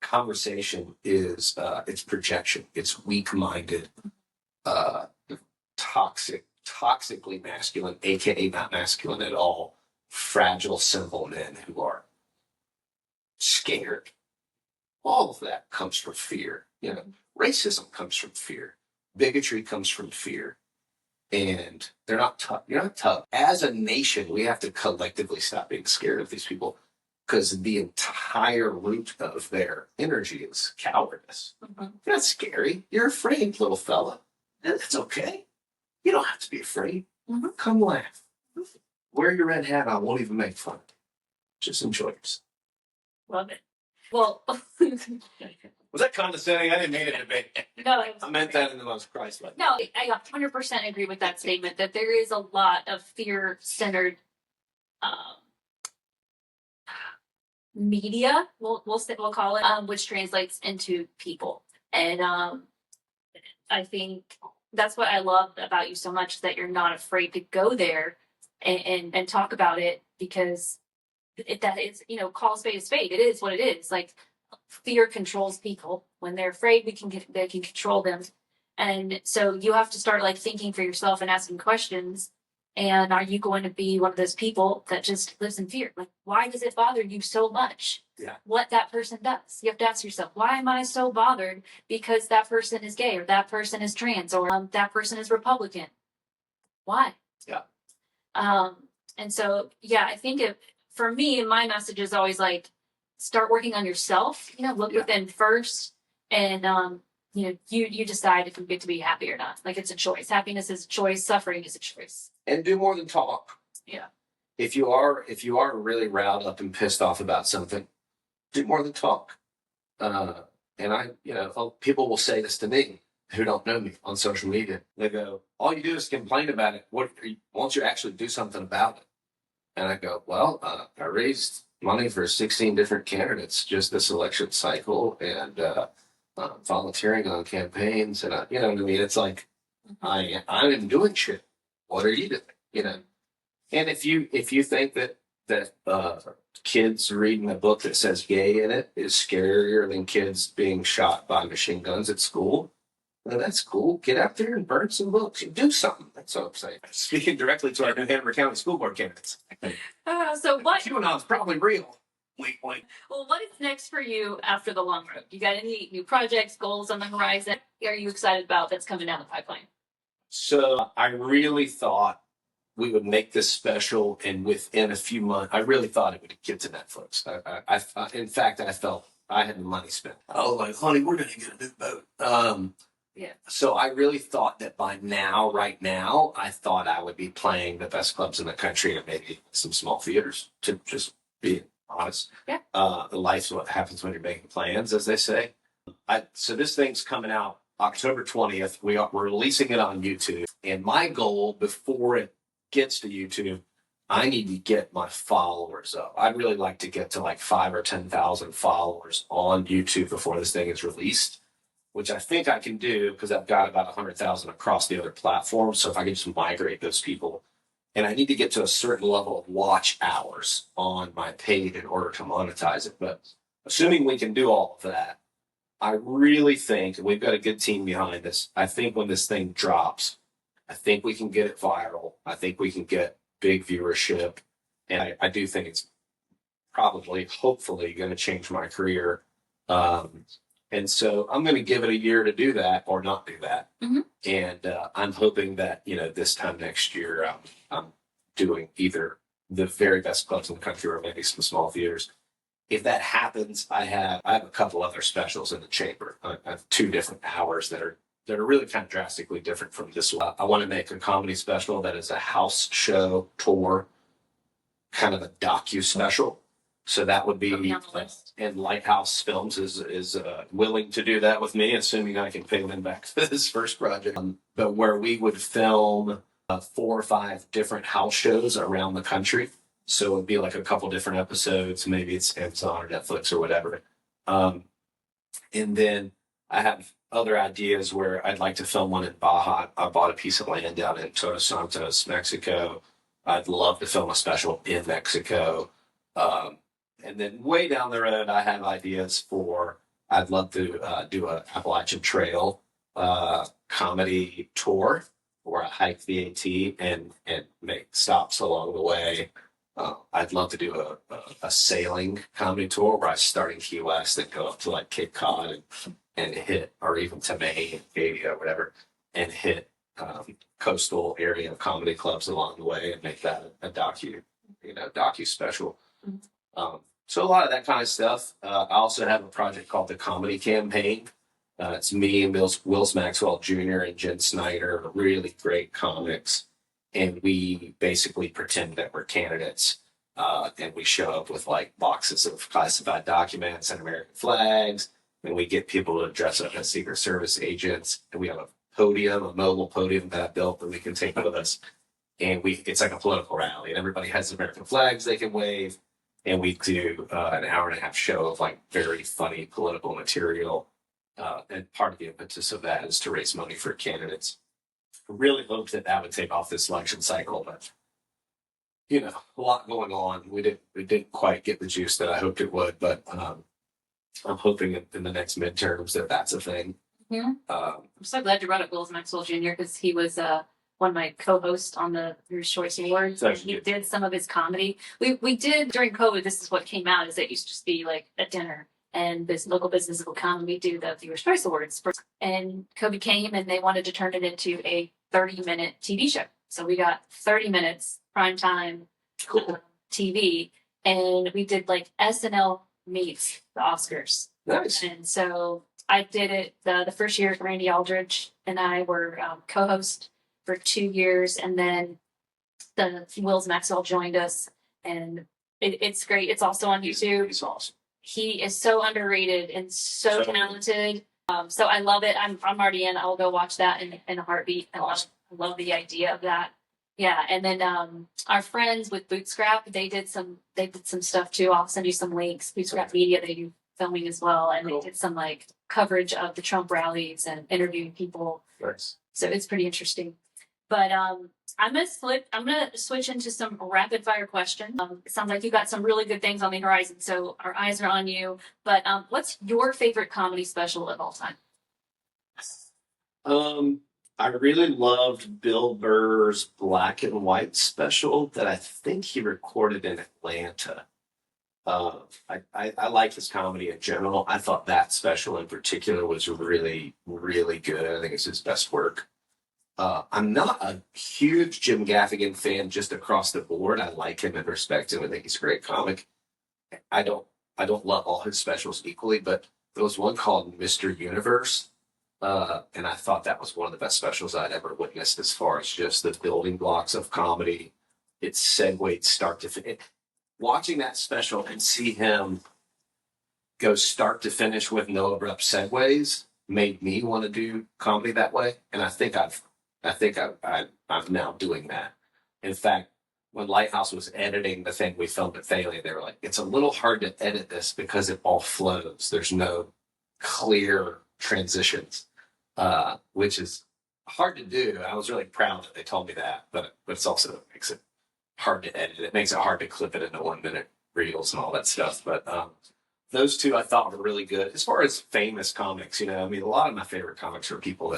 conversation is it's projection. It's weak-minded, toxically masculine, aka not masculine at all, fragile, simple men who are scared. All of that comes from fear. Racism comes from fear. Bigotry comes from fear. And they're not tough. You're not tough. As a nation, we have to collectively stop being scared of these people because the entire root of their energy is cowardice. Mm-hmm. You're not scary. You're afraid, little fella. And that's okay. You don't have to be afraid. Mm-hmm. Come laugh. Wear your red hat. I won't even make fun. Just enjoy yourself. Love it. Well, was that condescending? I didn't mean it to be. No, I meant that in the most Christ-like. No, I 100% agree with that statement that there is a lot of fear-centered media. We'll call it, which translates into people, and I think that's what I love about you so much, that you're not afraid to go there and talk about it, because that is, call a spade a spade. It is what it is. Like, fear controls people. When they're afraid, they can control them. And so you have to start, like, thinking for yourself and asking questions. And are you going to be one of those people that just lives in fear? Like, why does it bother you so much? Yeah. What that person does? You have to ask yourself, why am I so bothered because that person is gay, or that person is trans, or that person is Republican? Why? Yeah. And so, yeah, I think for me, my message is always like, start working on yourself, look within first, and you decide if you get to be happy or not. Like, it's a choice. Happiness is a choice, suffering is a choice. And do more than talk. Yeah. If you are really riled up and pissed off about something, do more than talk. And people will say this to me who don't know me on social media. They go, all you do is complain about it. Won't you actually do something about it? And I go, well, I raised money for 16 different candidates just this election cycle, and volunteering on campaigns, and you know what I mean? It's like, I'm doing shit. What are you doing? And if you think that kids reading a book that says gay in it is scarier than kids being shot by machine guns at school, well, that's cool. Get out there and burn some books and do something. That's what I'm saying. Speaking directly to our New Hanover County School Board candidates. So what? QAnon's probably real. Wait. Well, what is next for you after the long road? You got any new projects, goals on the horizon? Are you excited about that's coming down the pipeline? So I really thought we would make this special, and within a few months, I really thought it would get to Netflix. In fact, I felt I had the money spent. I was like, honey, we're going to get a new boat. Yeah. So I really thought that by now, right now, I thought I would be playing the best clubs in the country and maybe some small theaters, to just be honest. Yeah. Life's what happens when you're making plans, as they say. So this thing's coming out October 20th. We're releasing it on YouTube. And my goal before it gets to YouTube, I need to get my followers up. I'd really like to get to like 5,000 or 10,000 followers on YouTube before this thing is released, which I think I can do because I've got about 100,000 across the other platforms. So if I can just migrate those people, and I need to get to a certain level of watch hours on my paid in order to monetize it. But assuming we can do all of that, I really think, and we've got a good team behind us, I think when this thing drops, I think we can get it viral. I think we can get big viewership. And I do think it's probably, hopefully, going to change my career. And so I'm going to give it a year to do that or not do that. Mm-hmm. And I'm hoping that, this time next year, I'm doing either the very best clubs in the country or maybe some small theaters. If that happens, I have a couple other specials in the chamber. I have 2 different hours that are really kind of drastically different from this one. I want to make a comedy special that is a house show tour, kind of a docu special. So that would be, on the list. And Lighthouse Films is willing to do that with me, assuming I can pay them back for this first project. But where we would film 4 or 5 different house shows around the country. So it'd be like a couple different episodes. Maybe it's Amazon or Netflix or whatever. And then I have other ideas where I'd like to film one in Baja. I bought a piece of land down in Todos Santos, Mexico. I'd love to film a special in Mexico. And then way down the road, I have ideas for, I'd love to do a Appalachian Trail comedy tour where I hike the AT and make stops along the way. I'd love to do a sailing comedy tour where I start in Key West and go up to like Cape Cod and hit, or even to Maine, Acadia, or whatever, and hit coastal area comedy clubs along the way and make that a docu special. So a lot of that kind of stuff. I also have a project called the Comedy Campaign. It's me and Wills Maxwell Jr. and Jen Snyder, really great comics. And we basically pretend that we're candidates. And we show up with like boxes of classified documents and American flags. And we get people to dress up as Secret Service agents. And we have a mobile podium that I built that we can take with us. And it's like a political rally. And everybody has American flags they can wave. And we do an hour-and-a-half show of like very funny political material. And part of the impetus of that is to raise money for candidates. I really hoped that would take off this election cycle, but a lot going on. We didn't quite get the juice that I hoped it would, but I'm hoping in the next midterms that's a thing. Yeah. I'm so glad you brought up Wills Maxwell Jr. because he was one of my co-hosts on the Reader's Choice Awards. And he did some of his comedy. We did during COVID. This is what came out. Is it used to just be like a dinner, and this local business will come and we do the Reader's Choice Awards. And COVID came and they wanted to turn it into a 30-minute TV show. So we got 30 minutes primetime TV, and we did like SNL meets the Oscars. Nice. And so I did it the first year. Randy Aldridge and I were co-host for 2 years, and then the Wills Maxwell joined us, and it's great. It's also on YouTube. He's awesome. He is so underrated and so talented. So I love it. I'm already in. I'll go watch that in a heartbeat. Awesome. I love the idea of that. Yeah, and then our friends with Bootscrap, they did some stuff too. I'll send you some links. Bootscrap Media, they do filming as well, and Cool. they did some like coverage of the Trump rallies and interviewing people. Nice. So it's pretty interesting. But I'm gonna switch into some rapid fire questions. It sounds like you got some really good things on the horizon, so our eyes are on you. But what's your favorite comedy special of all time? I really loved Bill Burr's Black and White special that I think he recorded in Atlanta. I like his comedy in general. I thought that special in particular was really, really good. I think it's his best work. I'm not a huge Jim Gaffigan fan just across the board. I like him and respect him. I think he's a great comic. I don't love all his specials equally, but there was one called Mr. Universe. And I thought that was one of the best specials I'd ever witnessed as far as just the building blocks of comedy. It segued start to finish. Watching that special and see him go start to finish with no abrupt segues made me want to do comedy that way. And I think I'm now doing that. In fact, when Lighthouse was editing the thing we filmed at Thalia, they were like, it's a little hard to edit this because it all flows. There's no clear transitions, which is hard to do. I was really proud that they told me that, but it's also makes it hard to edit. It makes it hard to clip it into 1 minute reels and all that stuff. But those two I thought were really good. As far as famous comics, I mean, a lot of my favorite comics are people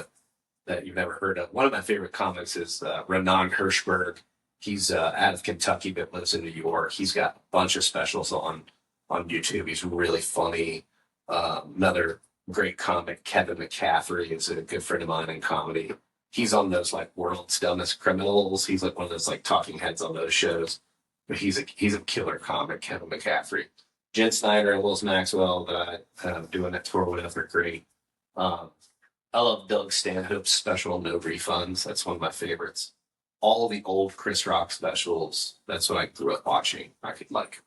that you've never heard of. One of my favorite comics is Renan Hirschberg. He's out of Kentucky but lives in New York. He's got a bunch of specials on YouTube. He's really funny. Another great comic, Kevin McCaffrey, is a good friend of mine in comedy. He's on those like World's Dumbest Criminals. He's like one of those like talking heads on those shows. But he's a killer comic, Kevin McCaffrey. Jen Snyder and Wills Maxwell that I'm doing that tour with are great. I love Doug Stanhope's special, No Refunds. That's one of my favorites. All the old Chris Rock specials, that's what I grew up watching. I could like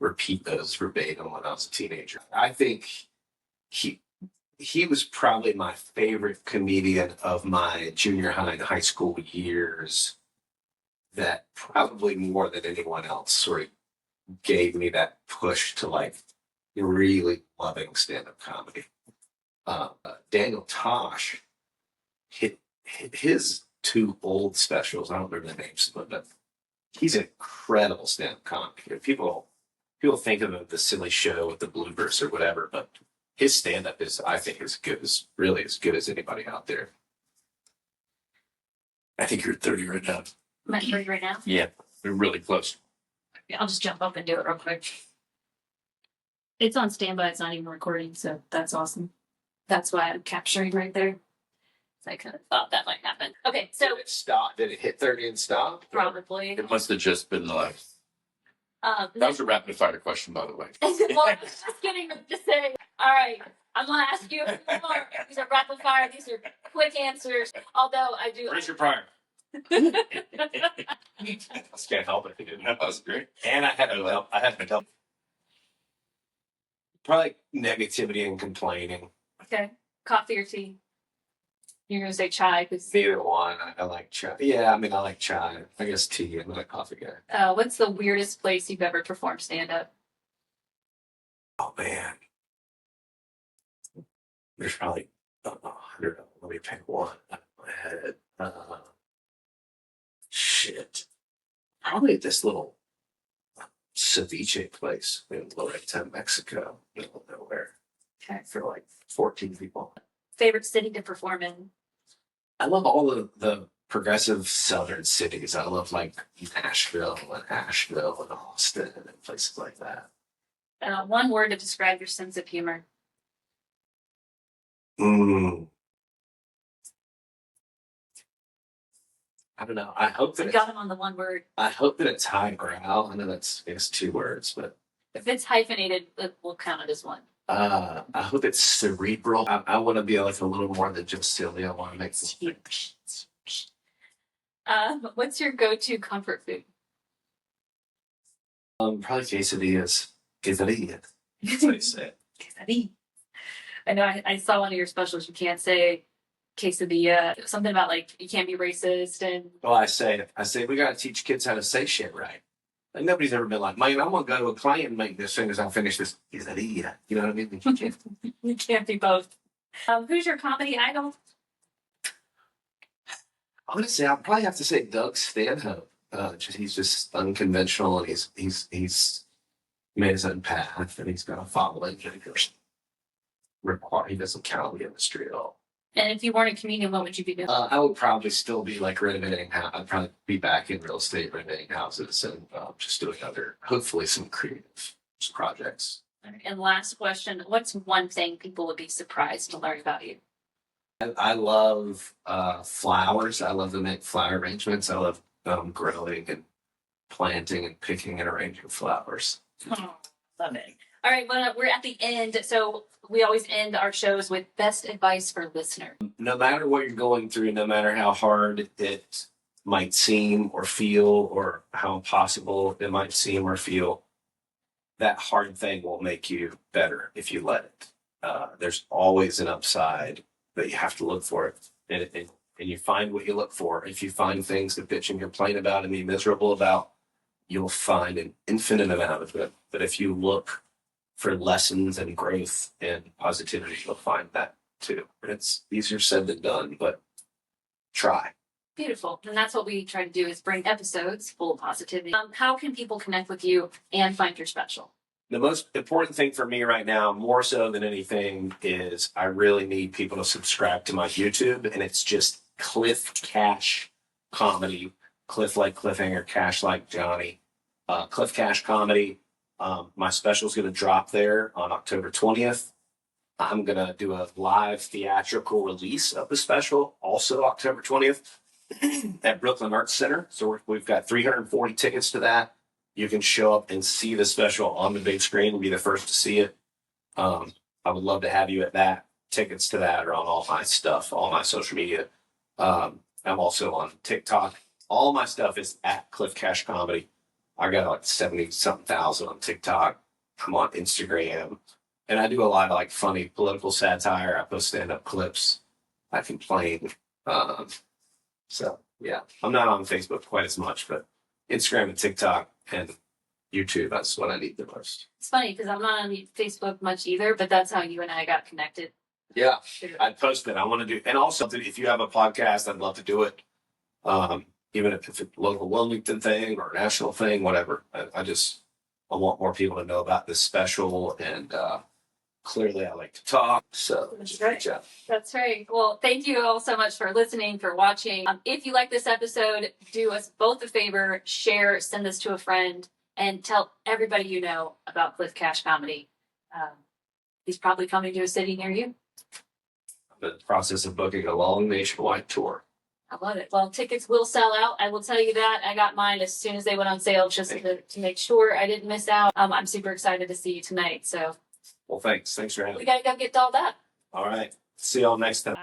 repeat those verbatim when I was a teenager. I think he was probably my favorite comedian of my junior high and high school years, that probably more than anyone else sort of gave me that push to like really loving stand-up comedy. Daniel Tosh, his two old specials, I don't remember the names, but he's an incredible stand-up comic. People think of him as the silly show with the bloopers or whatever, but his stand-up is, I think, really as good as anybody out there. I think you're 30 right now. I'm at 30 right now. Yeah, we're really close. Yeah, I'll just jump up and do it real quick. It's on standby. It's not even recording, so that's awesome. That's why I'm capturing right there. So I kind of thought that might happen. Okay, so Did it stop? Did it hit 30 and stop? probably. It must have just been like, that That was a rapid fire question, by the way. well, I was just getting to say, all right, I'm going to ask you a few more. These are rapid fire. These are quick answers. Although I do. Raise your prior. I just can't help it. That was great. And I had to help. Probably negativity and complaining. Okay. Coffee or tea? You're going to say chai because. Neither one. I like chai. Yeah, I mean, I like chai. I guess tea. I'm not a coffee guy. What's the weirdest place you've ever performed stand up? Oh, man. There's probably 100 of them. Let me pick one out of my head. Shit. Probably this little ceviche place in Loreto, Mexico, middle of nowhere, Okay. for like 14 people. Favorite city to perform in? I love all of the progressive southern cities. I love like Nashville and Asheville and Austin and places like that. One word to describe your sense of humor. I don't know. I hope I that got him on the one word. I hope that it's highbrow. I know that's 2 words, but If it's hyphenated, we'll count it as one. I hope it's cerebral. I want to be like a little more than just silly. I want to make some. What's your go-to comfort food? Probably quesadillas. Quesadilla. That's how you say it. Quesadilla. I know I saw one of your specials. You can't say quesadilla. Something about like you can't be racist and. Well, I say we got to teach kids how to say shit right. Like nobody's ever been like, man, I'm gonna go to a client and make this as soon as I finish this. Quesadilla. You know what I mean? You can't. You can't be both. Who's your comedy idol? Honestly, I'll probably have to say Doug Stanhope. He's just unconventional, and he's made his own path, and he's got a following. He doesn't count the industry at all. And if you weren't a comedian, what would you be doing? I would probably still be like renovating. I'd probably be back in real estate, renovating houses, and just doing hopefully some creative projects. And last question: what's one thing people would be surprised to learn about you? I love flowers. I love to make flower arrangements. I love growing and planting and picking and arranging flowers. Oh, love it. All right, well, we're at the end, so we always end our shows with best advice for listeners. No matter what you're going through, no matter how hard it might seem or feel, or how impossible it might seem or feel, that hard thing will make you better if you let it. There's always an upside, but you have to look for it. And you find what you look for. If you find things to bitch and complain about and be miserable about, you'll find an infinite amount of it. But if you look for lessons and growth and positivity, you'll find that too. And it's easier said than done, but try. Beautiful. And that's what we try to do is bring episodes full of positivity. How can people connect with you and find your special? The most important thing for me right now, more so than anything, is I really need people to subscribe to my YouTube, and it's just Cliff Cash Comedy. Cliff like Cliffhanger, Cash like Johnny. Cliff Cash Comedy. My special is going to drop there on October 20th. I'm going to do a live theatrical release of the special, also October 20th, at Brooklyn Arts Center. So we've got 340 tickets to that. You can show up and see the special on the big screen and be the first to see it. I would love to have you at that. Tickets to that are on all my stuff, all my social media. I'm also on TikTok. All my stuff is at Cliff Cash Comedy. I got like 70-something thousand on TikTok. I'm on Instagram. And I do a lot of like funny political satire. I post stand-up clips. I complain. So yeah, I'm not on Facebook quite as much, but Instagram and TikTok and YouTube, that's what I need the most. It's funny because I'm not on Facebook much either, but that's how you and I got connected. Yeah, I'd post it. I want to do, and also if you have a podcast, I'd love to do it. Even if it's a local Wilmington thing or a national thing, whatever. I want more people to know about this special, and clearly I like to talk. So that's right. That's right. Well, thank you all so much for listening, for watching. If you like this episode, do us both a favor, share, send this to a friend, and tell everybody you know about Cliff Cash Comedy. He's probably coming to a city near you. I'm in the process of booking a long nationwide tour. I love it. Well, tickets will sell out. I will tell you that. I got mine as soon as they went on sale just to make sure I didn't miss out. I'm super excited to see you tonight. So, well, thanks. Thanks for having me. We got to go get dolled up. All right. See y'all next time. Bye.